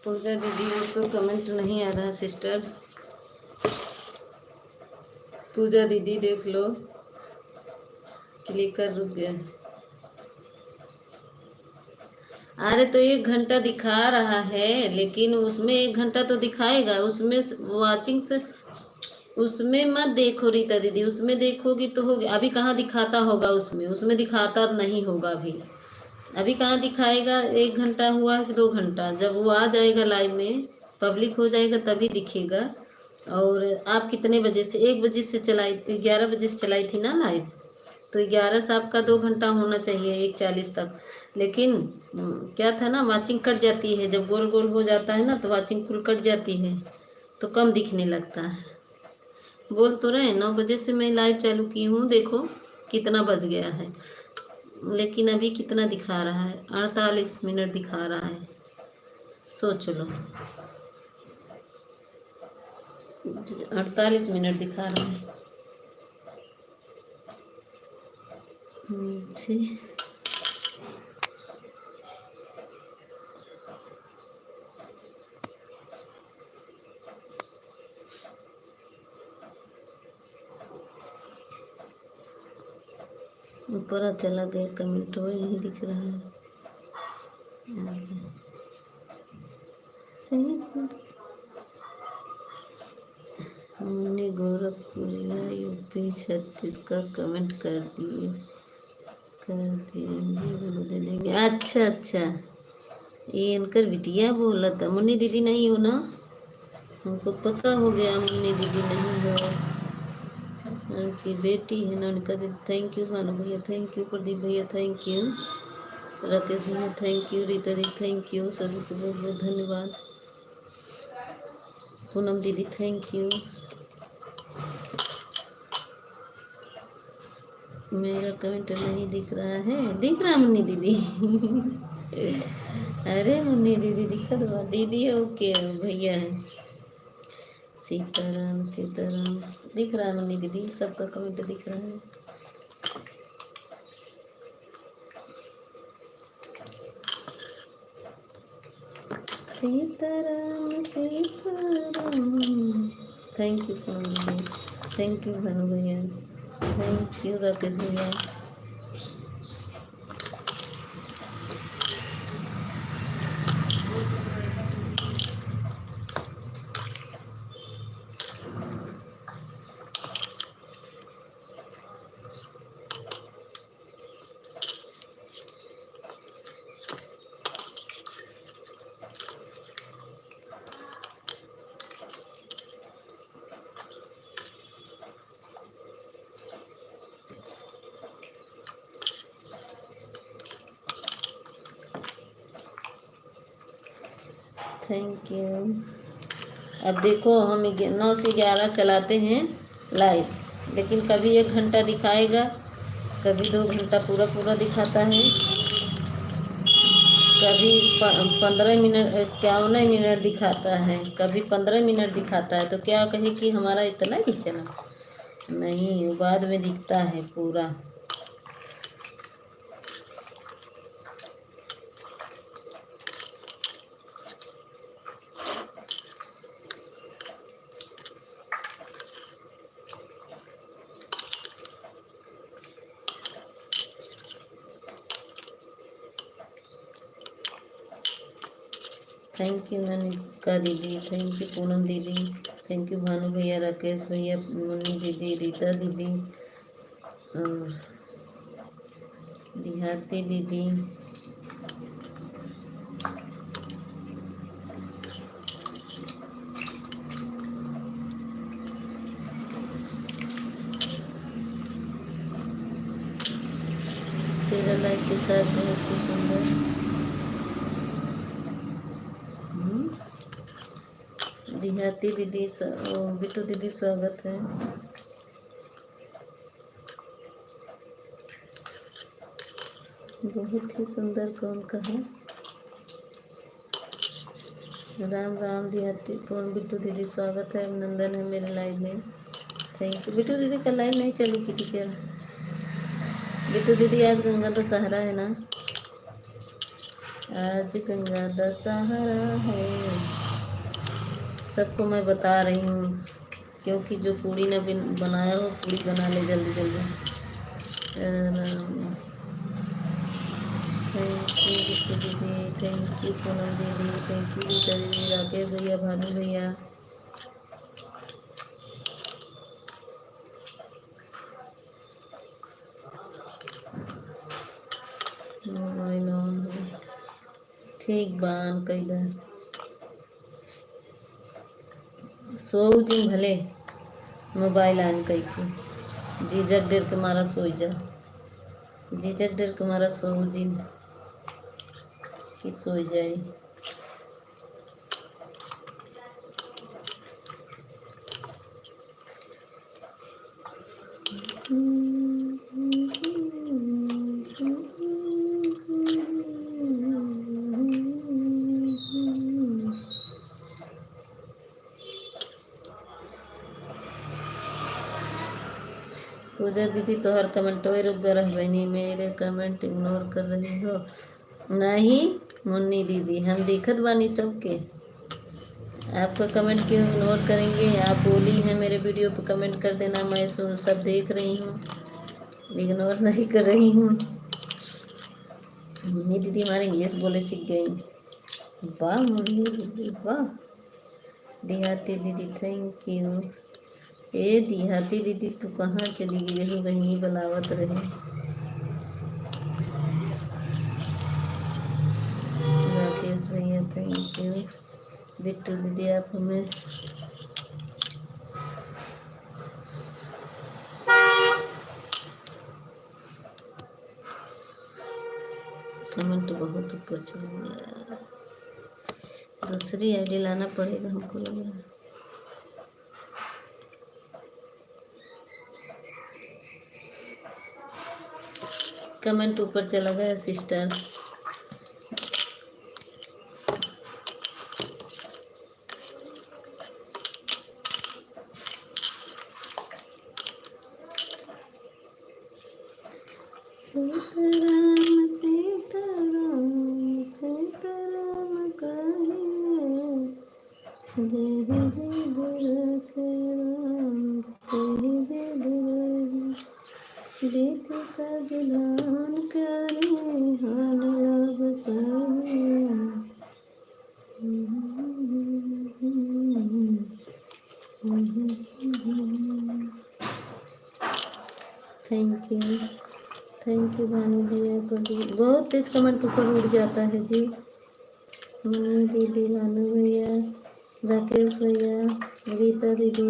पूजा दीदी आपको कमेंट नहीं आ रहा सिस्टर। पूजा दीदी देख लो, क्लिकर रुक गया। अरे तो 1 घंटा दिखा रहा है, लेकिन उसमें 1 घंटा तो दिखाएगा, उसमें वॉचिंग से उसमें मत देखो रीता दीदी, उसमें देखोगी तो होगी। अभी कहाँ दिखाता होगा, उसमें दिखाता नहीं होगा। अभी कहाँ दिखाएगा 1 घंटा हुआ है कि 2 घंटा। जब वो आ जाएगा लाइव में, पब्लिक हो जाएगा, तभी दिखेगा। और आप कितने बजे से? 1 बजे से चलाई, 11 बजे से चलाई थी ना लाइव, तो 11 से आपका 2 घंटा होना चाहिए, 1:40 तक। लेकिन क्या था ना, वाचिंग कट जाती है, जब गोल गोल हो जाता है ना तो वाचिंग फुल कट जाती है, तो कम दिखने लगता है। बोल तो रहे 9 बजे से मैं लाइव चालू की हूँ, देखो कितना बज गया है। लेकिन अभी कितना दिखा रहा है? 48 मिनट दिखा रहा है। सोच लो, 48 मिनट दिखा रहा है। ठीक, ऊपर चला गया, कमेंट वही नहीं दिख रहा है। सही, हमने गोरखपुरिया यूपी 36 का कमेंट कर देंगे, बोलो दे देंगे। अच्छा अच्छा, ये इनकर बिटिया बोला था। मुन्नी दीदी नहीं हो ना? हमको पता हो गया मुन्नी दीदी नहीं हो, उनकी बेटी है ना, उनका दीदी। थैंक यू भानु भैया, थैंक यू प्रदीप भैया, थैंक यू राकेश भैया, थैंक यू रीता दीदी, थैंक यू सभी को बहुत बहुत धन्यवाद। पूनम दीदी थैंक यू। मेरा कमेंट नहीं दिख रहा है? दिख रहा मुन्नी दीदी? अरे मुन्नी दीदी दिखा दो, दीदी है ओके, भैया है। सीताराम सीताराम दिख रहा है मुन्नी दीदी, सबका कमेंट दिख रहा है। सीताराम सीताराम, थैंक यू पूनम दीदी, थैंक यू भानु भैया, थैंक यू राकेश भैया। Thank you. अब देखो, हम 9 से 11 चलाते हैं लाइव, लेकिन कभी 1 घंटा दिखाएगा, कभी 2 घंटा पूरा पूरा दिखाता है, कभी 15 मिनट 51 मिनट दिखाता है, कभी 15 मिनट दिखाता है। तो क्या कहे कि हमारा इतना ही चला? नहीं, वो बाद में दिखता है पूरा। थैंक यू ननिका दीदी, थैंक यू पूनम दीदी, थैंक यू भानु भैया, राकेश भैया, मुन्नी दीदी, रीता दीदी और देहाती दीदी। तेरा लाइक के साथ बहुत ही सुंदर। देहाती दीदी, बिट्टू दीदी स्वागत है। बहुत ही सुंदर कौन कहा? राम राम देहाती कौन? बिट्टू दीदी स्वागत है, अभिनंदन है मेरे लाइव में, थैंक यू। बिट्टू दीदी का लाइव नहीं चालू की थी क्या? बिट्टू दीदी आज गंगा दशहरा है ना? आज गंगा दशहरा है। सबको मैं बता रही हूँ, क्योंकि जो पूड़ी न बनाया हो पूड़ी बना ले जल्दी जल्दी। थैंक यू बिट्टू दीदी, थैंक यू पूनम दीदी, थैंक यू रीता दीदी, राकेश भैया, भानु भैया। मोबाइल ऑन है, ठीक बान कैदा सो जी भले मोबाइल ऑन करके जीजक डर के मारा सोई जा, जीजक डर के मारा सो जी कि सोई जाए। पूजा दीदी तो हर कमेंट रुक गए रह बहनी, मेरे कमेंट इग्नोर कर रही हो। नहीं मुन्नी दीदी, हम दिखत बानी सबके, आपका कमेंट क्यों इग्नोर करेंगे? आप बोली हैं मेरे वीडियो पर कमेंट कर देना, मैं सब देख रही हूँ, इग्नोर नहीं कर रही हूँ। मुन्नी दीदी हमारे इंग्लिश बोले सीख गई। वाह मुन्नी दीदी वाह। देहाती दीदी थैंक यू। ए देहाती दीदी तू कहाँ चली गई हो, बहनी बनावत रहे। राकेश भैया थैंक यू। बिट्टू दीदी आप हमें कमेंट बहुत ऊपर चल गया, दूसरी आईडी लाना पड़ेगा हमको लग रहा है। कमेंट ऊपर चला गया सिस्टर। सीताराम सीताराम सीताराम कहे जय दुर्ग राम तेरी जय दुर्ग बीत का विधान करे हाल अब थैंक यू भानु भैया। बहुत तेज कमेंट ऊपर उड़ जाता है जी। मुन्नी दीदी, भानु भैया, राकेश भैया, रीता दीदी,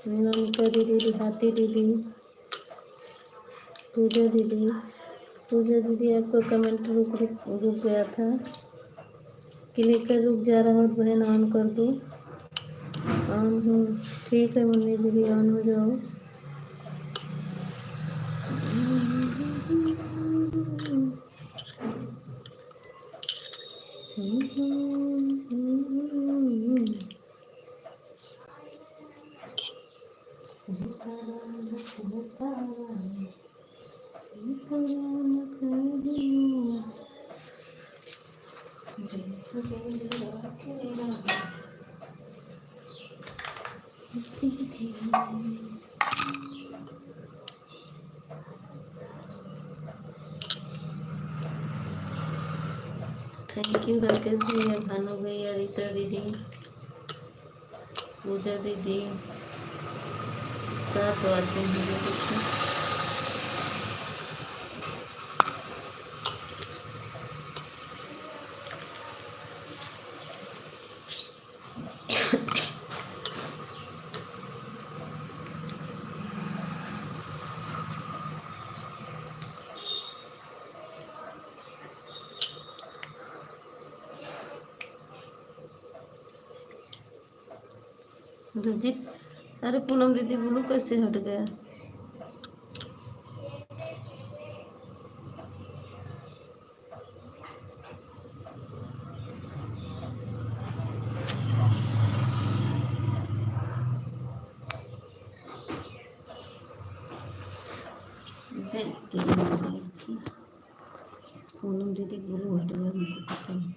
नमिता दीदी, देहाती दीदी, पूजा दीदी। पूजा दीदी आपका कमेंट रुक गया था, क्लिक कर रुक जा रहा हो तो बहन ऑन कर दो। ऑन हो, ठीक है मुन्नी दीदी ऑन हो जाओ। थैंक यू राकेश भैया, भानु भैया, रीता दीदी, पूजा दीदी, साथ वाचिंग वीडियो। रंजीत, अरे पूनम दीदी ब्लू कैसे हट गया? पूनम दीदी बोलो उल्टा हमको पता नहीं।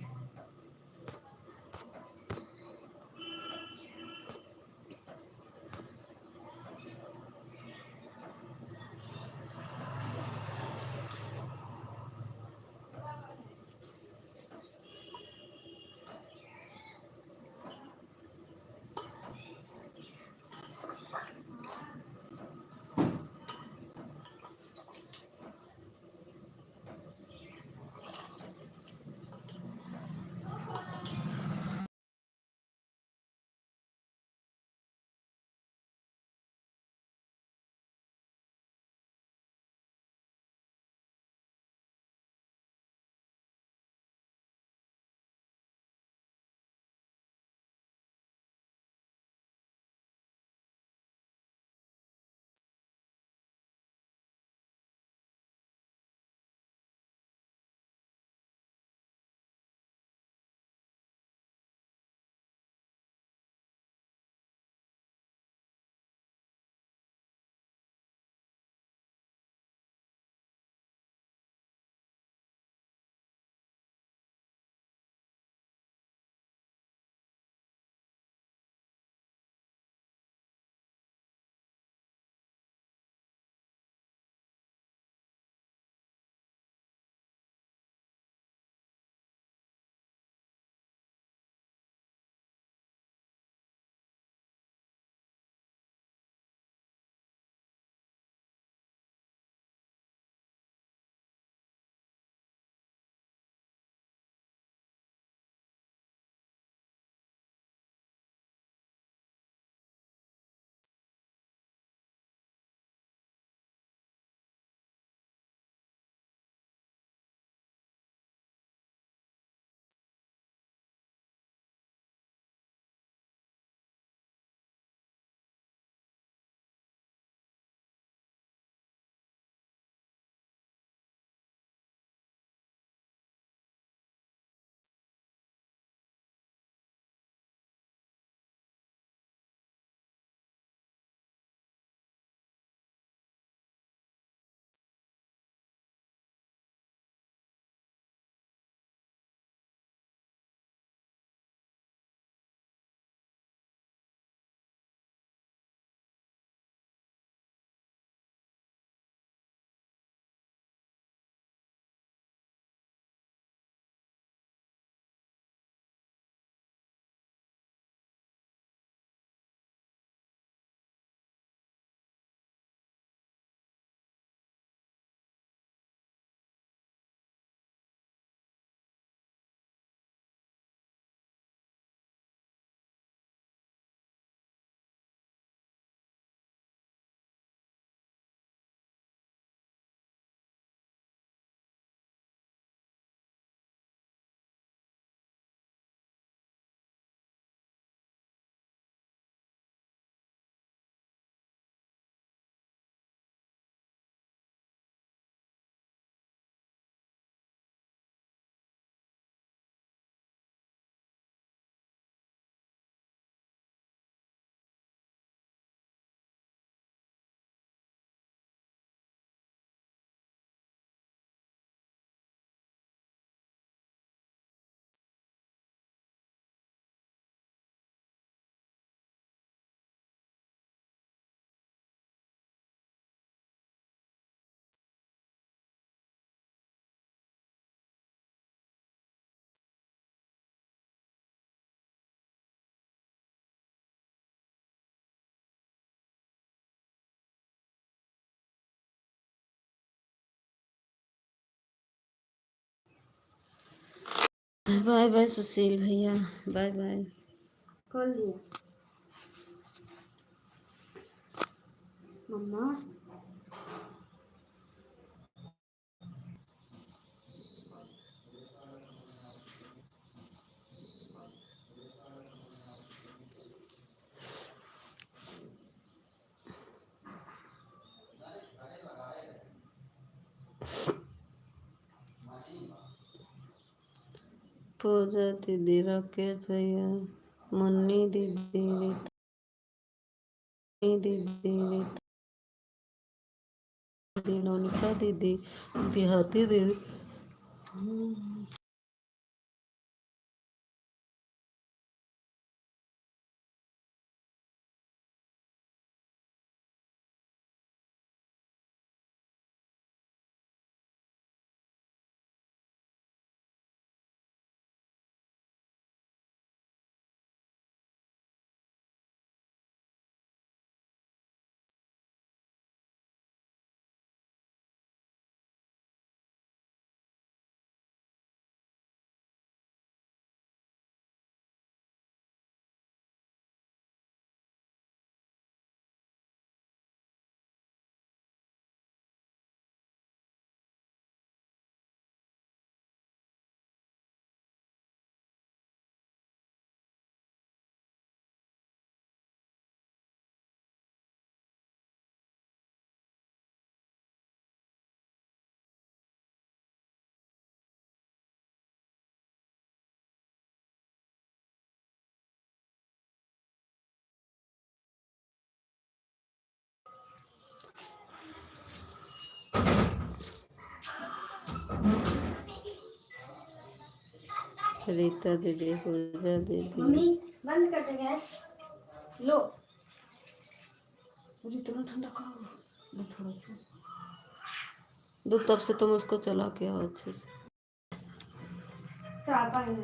बाय बाय सुशील भैया, बाय बाय। कर लिया मम्मा। पूजा दीदी, राकेश भैया, मुन्नी दीदी, रीता दीदी, रीता दीदी, नोनिका दीदी, बिहाती दीदी, हम्म, रीता दीदी, पूजा दीदी। मम्मी बंद कर दे गैस। लो अरे इतना ठंडा कहाँ दो थोड़ा सा दूध, तब से तुम उसको चला के आओ अच्छे से। चार पानी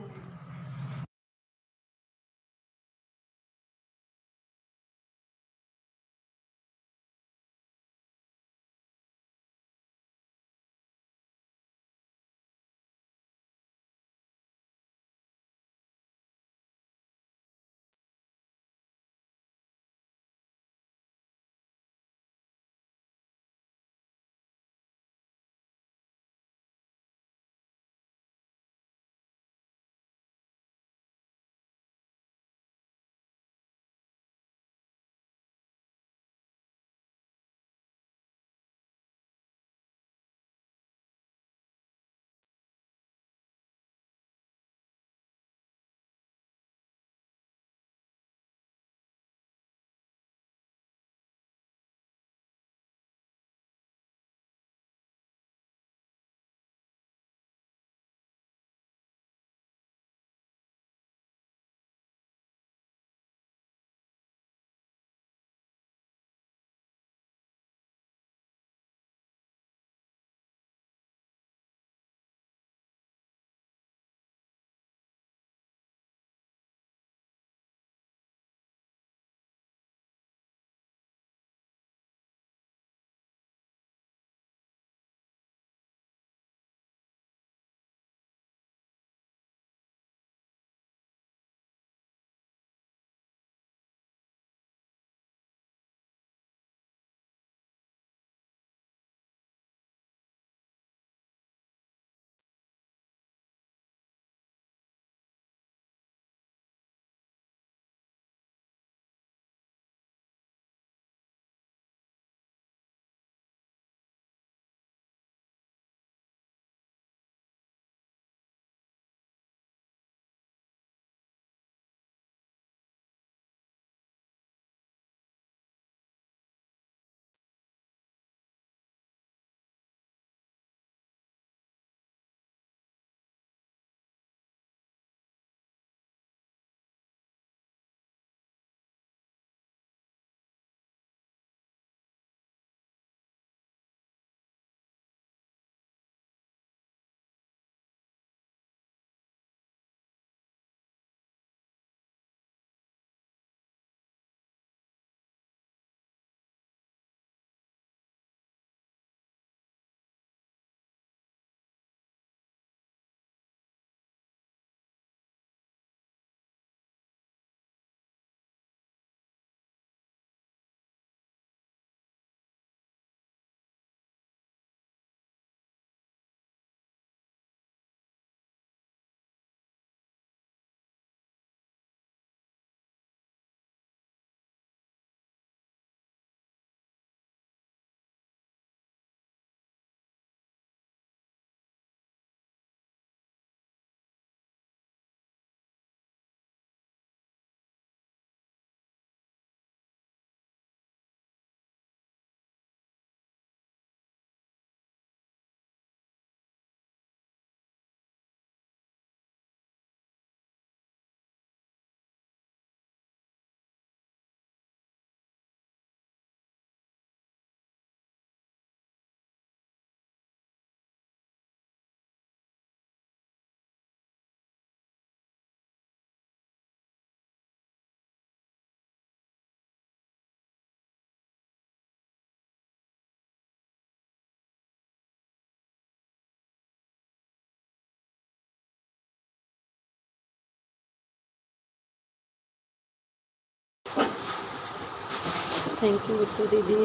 थैंक यू बिट्टू दीदी।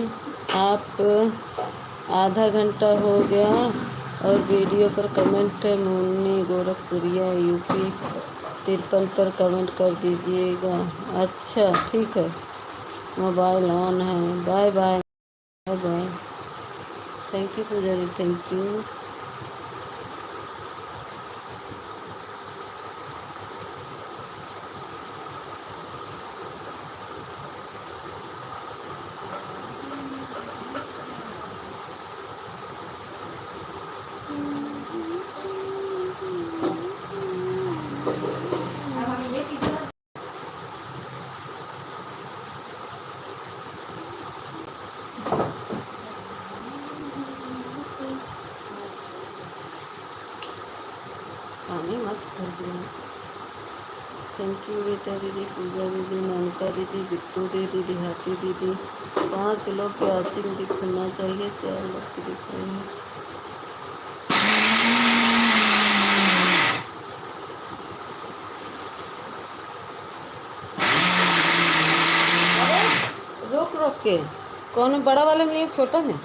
आप आधा घंटा हो गया और वीडियो पर कमेंट है। मुन्नी गोरखपुरिया यूपी 53 पर कमेंट कर दीजिएगा। अच्छा ठीक है, मोबाइल ऑन है। Bye bye bye bye. Thank you पुजारी, थैंक यू। पानी मत कर दिया। थैंक यू रीता दीदी, पूजा दीदी, मोनिका दीदी, बिट्टू दीदी, देहाती दीदी। 5 लोग की आचिंग दिखना चाहिए, 4 लोग की दिख रही है। रोक रोक के कौन बड़ा वाले में नहीं, छोटा में।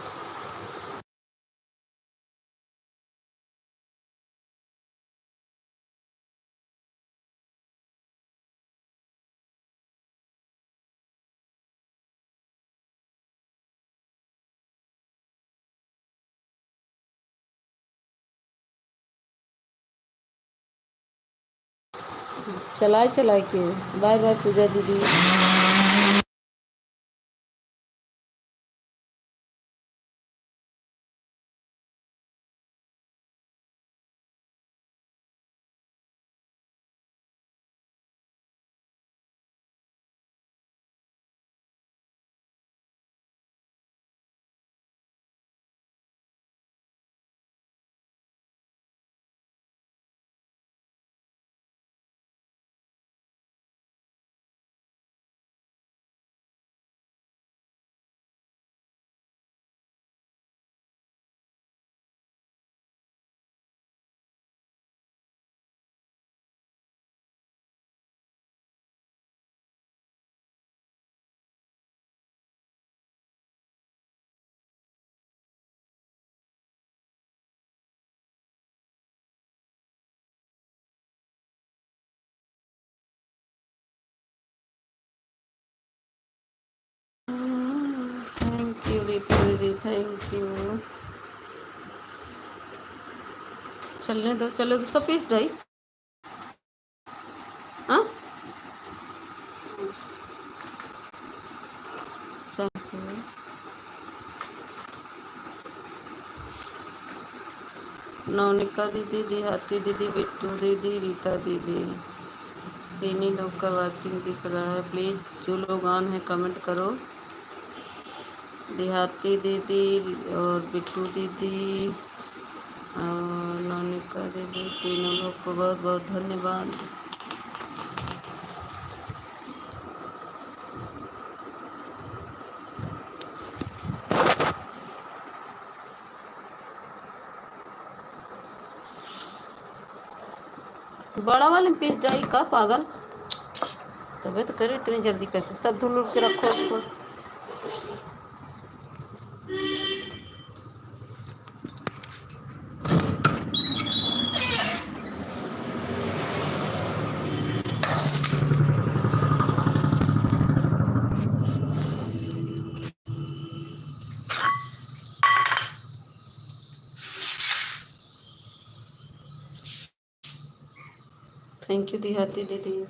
चलाए चलाए के। बाय बाय पूजा दीदी। थैंक यू रीता दीदी, थैंक यू। चलने दो, चलो दो, सब पीस ढाई। हाँ नौनिका दीदी, देहाती दीदी, बिट्टू दीदी, रीता दीदी, तीन ही लोग का वाचिंग दिख रहा है। प्लीज़ जो लोग ऑन है कमेंट करो। देहाती दीदी और बिट्टू दीदी और नौनिका दीदी, तीनों लोग को बहुत बहुत धन्यवाद। बड़ा वाले में पीस जाई का पागल। तबे तो करे इतनी जल्दी कैसे। सब धुल के रखो उसको। थैंक यू देहाती दीदी।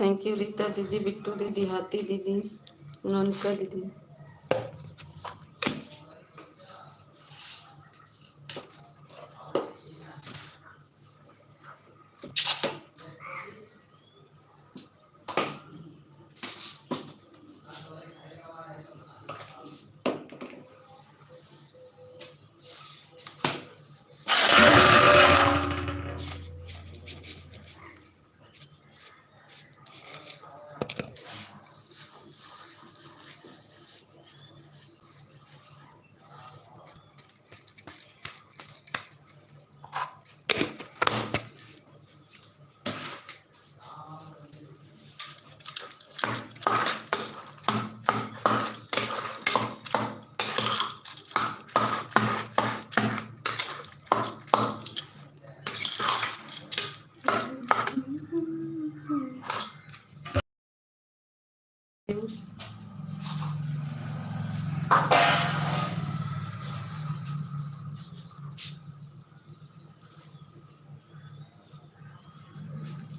थैंक यू रीता दीदी, बिट्टू दीदी, हाथी दीदी, नोनिका दीदी।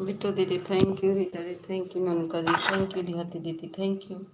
बिट्टू दीदी थैंक यू, रीता दीदी थैंक यू, नोनिका दीदी थैंक यू, हाथी दीदी थैंक यू।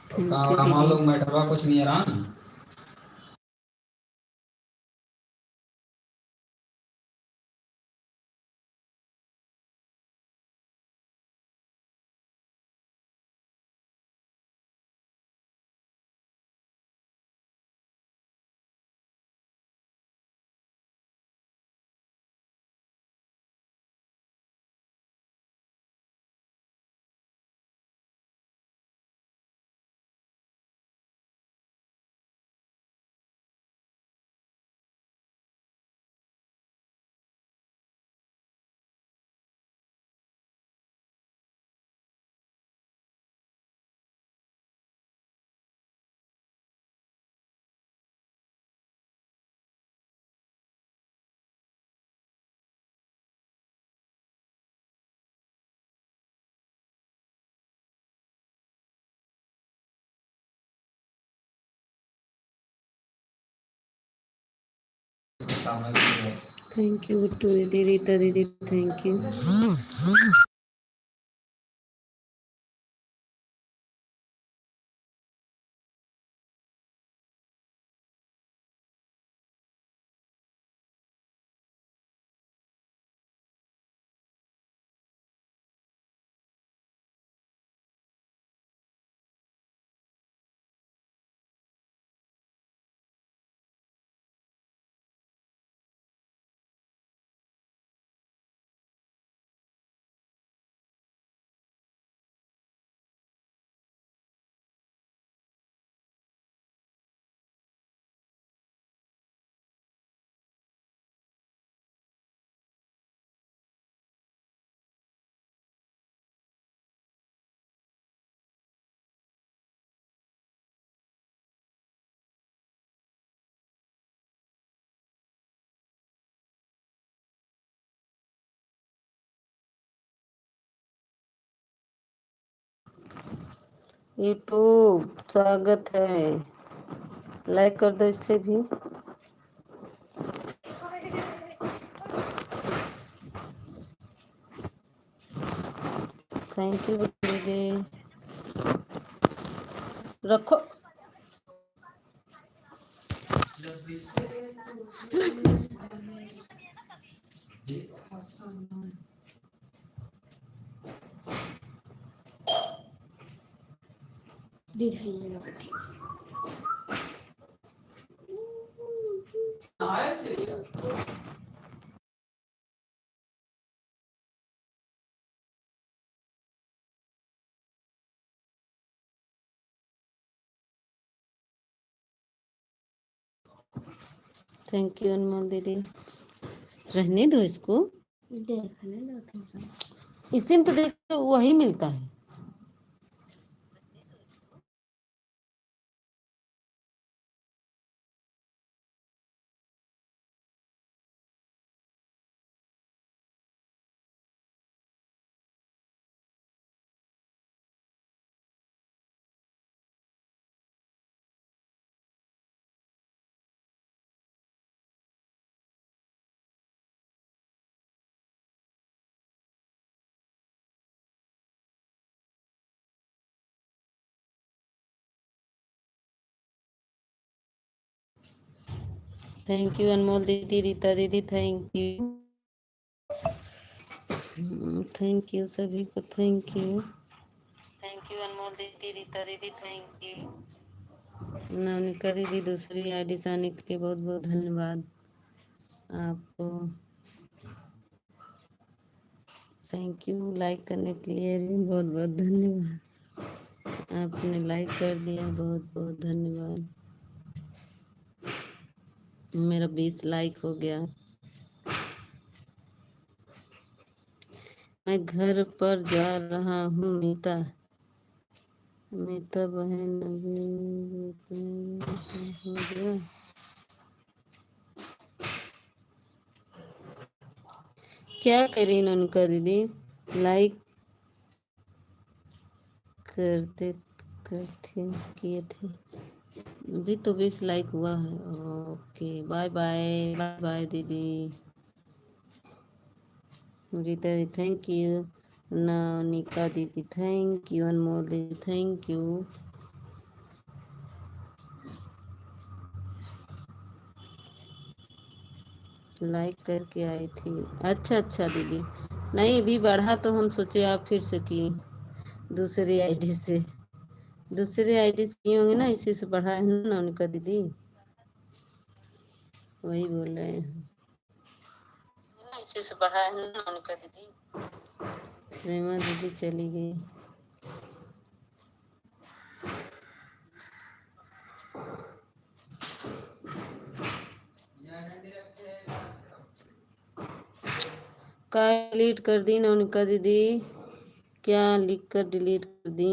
थैंक यू मान दीदी। लो मैटरवा कुछ नहीं है रहा ना। थैंक यू बिट्टू दीदी, रीता दीदी, थैंक यू। यूट्यूब स्वागत है, लाइक कर दो इससे भी। थैंक यू दीदी, रखो। थैंक यू अनमोल दीदी, रहने दो इसको, देखने दो थोड़ा। इसी में तो देखो वही मिलता है। थैंक यू अनमोल दीदी, रीता दीदी, थैंक यू। थैंक यू सभी को, थैंक यू। थैंक यू अनमोल दीदी, रीता दीदी, थैंक यू। नवनिका दीदी दूसरी आईडी से आने के लिए बहुत बहुत धन्यवाद आपको। थैंक यू लाइक करने के लिए भी बहुत बहुत धन्यवाद। आपने लाइक कर दिया, बहुत बहुत धन्यवाद। मेरा 20 लाइक हो गया। मैं घर पर जा रहा हूँ मीता, मीता बहन अभी हो गया। क्या करी उनका दीदी, लाइक करते करते किए थे, अभी तो 20 लाइक हुआ है। Okay bye bye, bye bye दीदी। रीता दीदी थैंक यू, नवनिका दीदी थैंक यू, अनमोल दीदी थैंक यू। लाइक करके आई थी। अच्छा अच्छा दीदी, नहीं अभी बढ़ा तो हम सोचे आप फिर से की दूसरी आईडी से, दूसरी आईडी से की होंगे ना, इसी से बढ़ा है ना उनका दीदी, वही बोल रहे हैं ना, इसी से बढ़ा है ना उनका दीदी। प्रेमा दीदी चली गई। का डिलीट कर दी नौनिका दीदी, क्या लिख कर डिलीट कर दी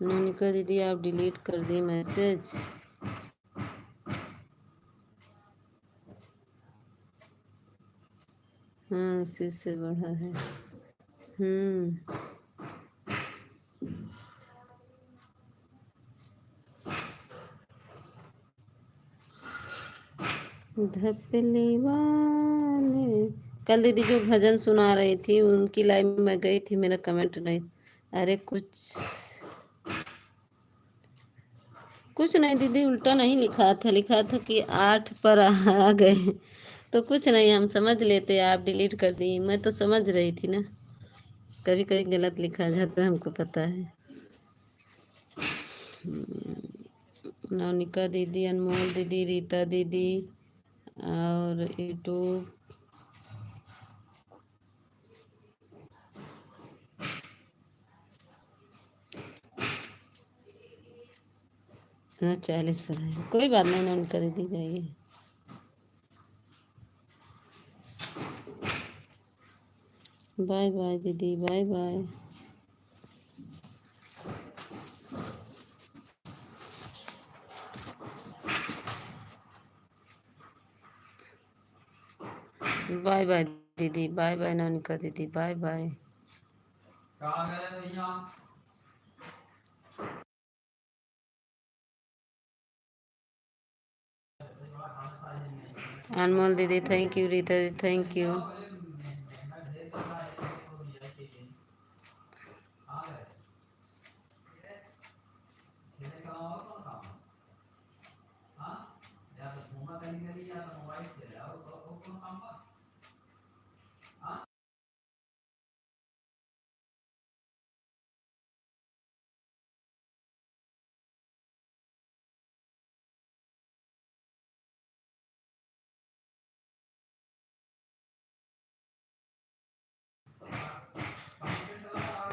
नौनिका दीदी, आप डिलीट कर दी मैसेज। हाँ इसी से बढ़ा है। धपली वाले, कल दीदी जो भजन सुना रही थी उनकी लाइव में मैं गई थी, मेरा कमेंट नहीं, अरे कुछ नहीं दीदी, उल्टा नहीं लिखा था, लिखा था कि 8 पर आ गए, तो कुछ नहीं, हम समझ लेते, आप डिलीट कर दी, मैं तो समझ रही थी ना, कभी कभी गलत लिखा जाता है, हमको पता है। नौनिका दीदी, अनमोल दीदी, रीता दीदी और यूट्यूब, हाँ 40 पर है, कोई बात नहीं, नौनिका दीदी जाइए। बाय बाय दीदी, बाय बाय। बाय बाय दीदी, बाय बाय नौनिका दीदी, बाय बाय। अनमोल दीदी थैंक यू, रीता दीदी thank you.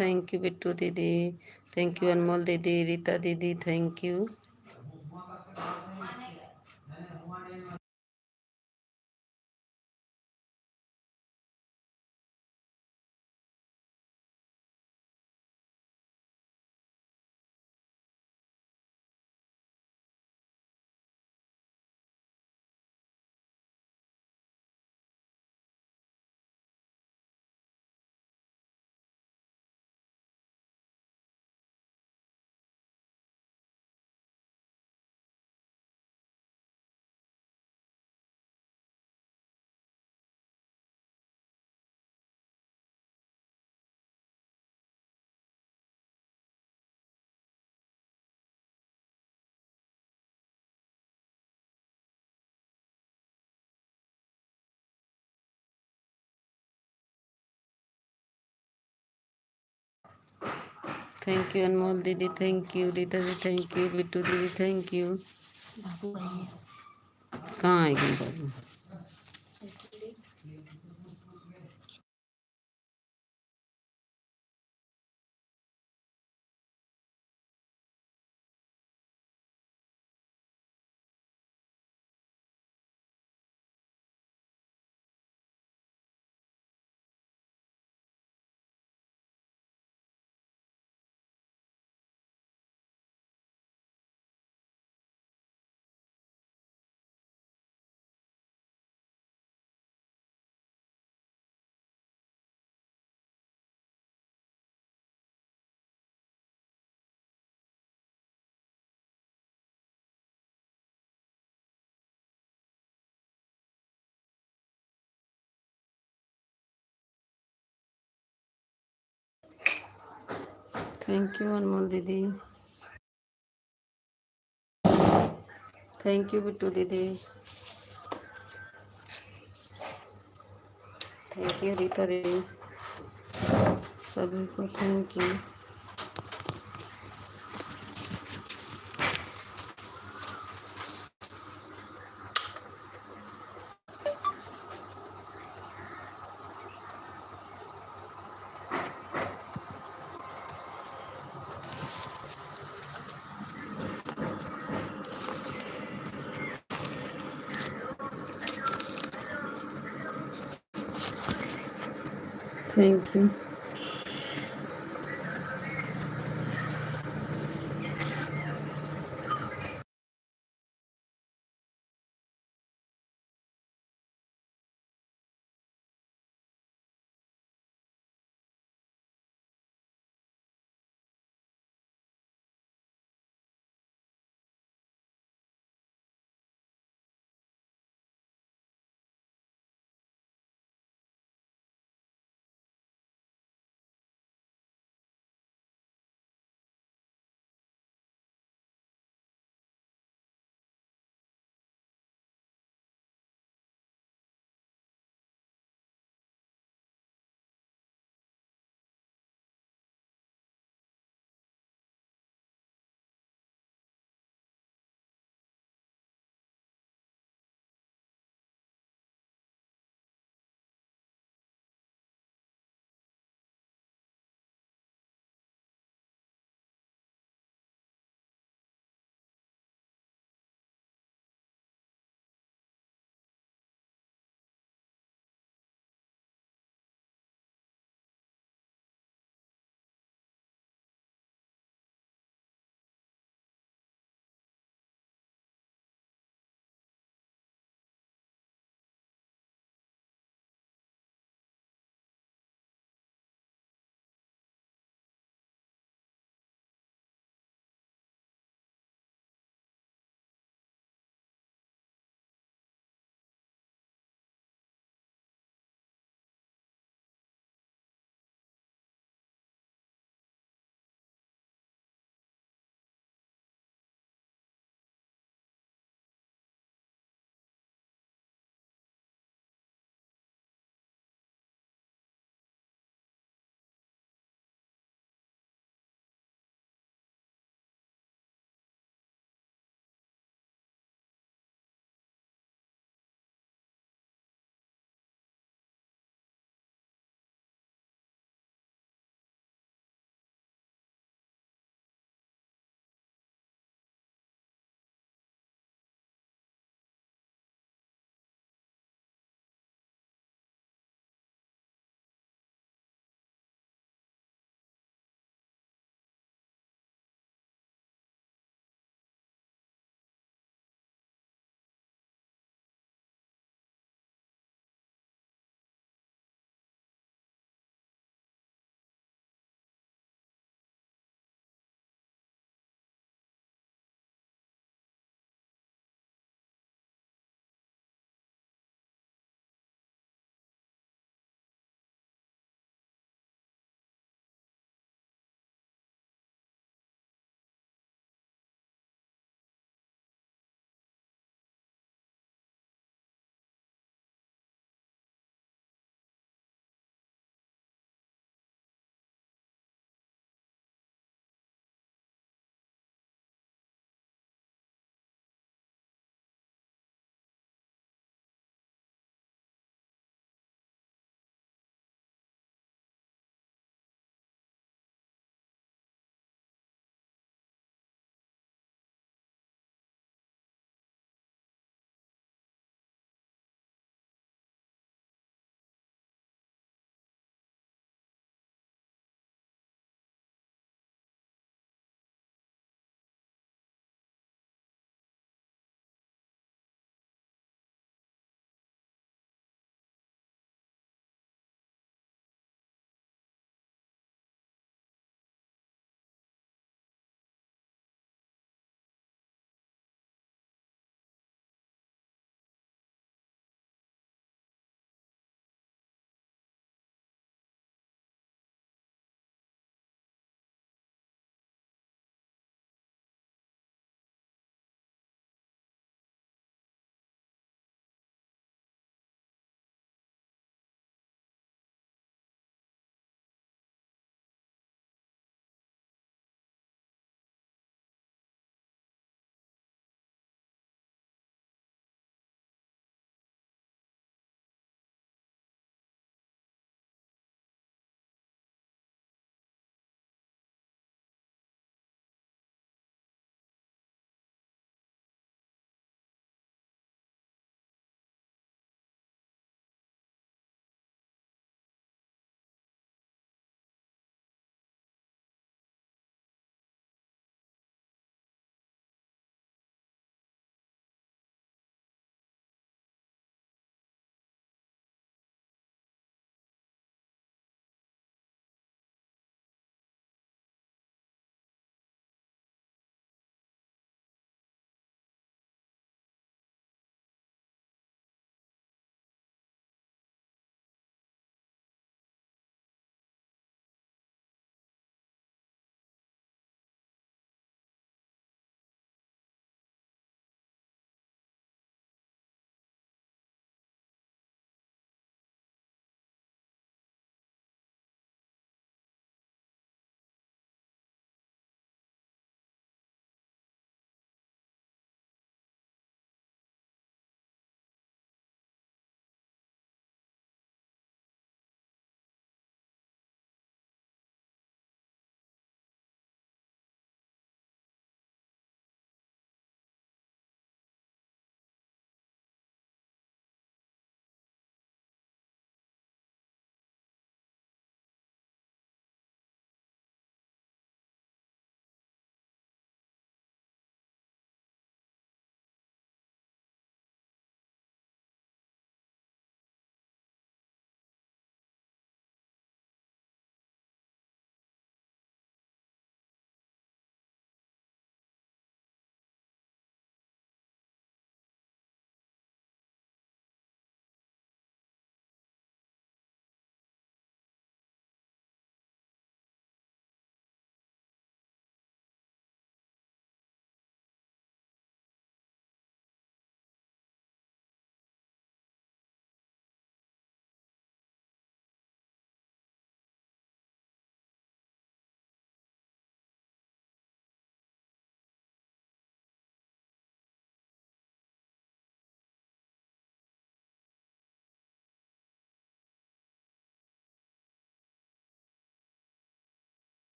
Thank you Bittu दीदी, थैंक यू अनमोल दीदी, रीता दीदी थैंक यू। थैंक यू अनमोल दीदी, थैंक यू रीता दीदी, थैंक यू बिट्टू दीदी, थैंक यू। कहाँ आएगी बाबू? थैंक यू अनमोल दीदी, थैंक यू बिट्टू दीदी। थैंक यू रीता दीदी, सभी को thank you. Thank you.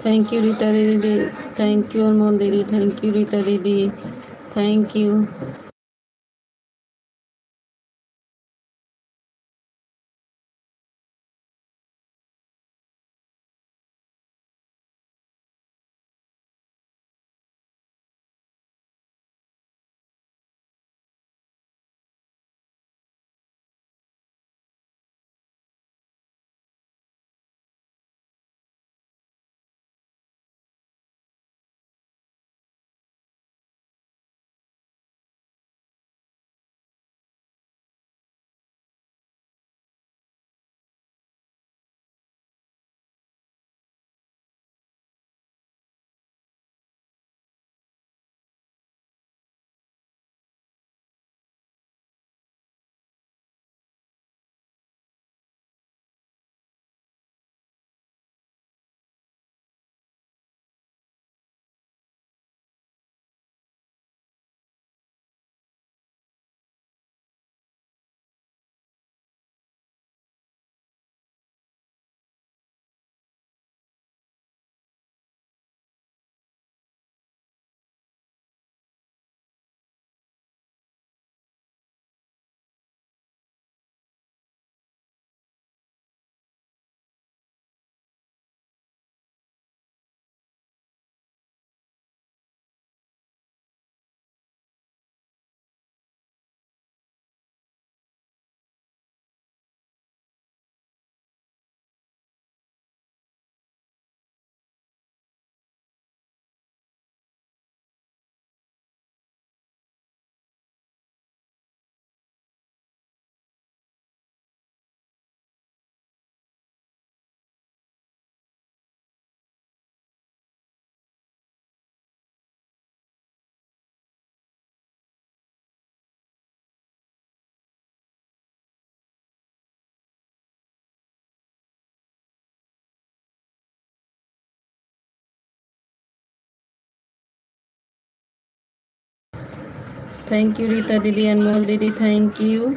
Thank you Rita दीदी, थैंक यू अनमोल दीदी, थैंक यू रीता दीदी, thank you. Thank you Rita दीदी, अनमोल दीदी, thank you.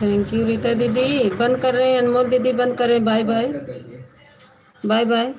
Thank you Rita दीदी। बंद कर रहे हैं, अनमोल दीदी बंद कर रहे हैं। Bye bye bye bye.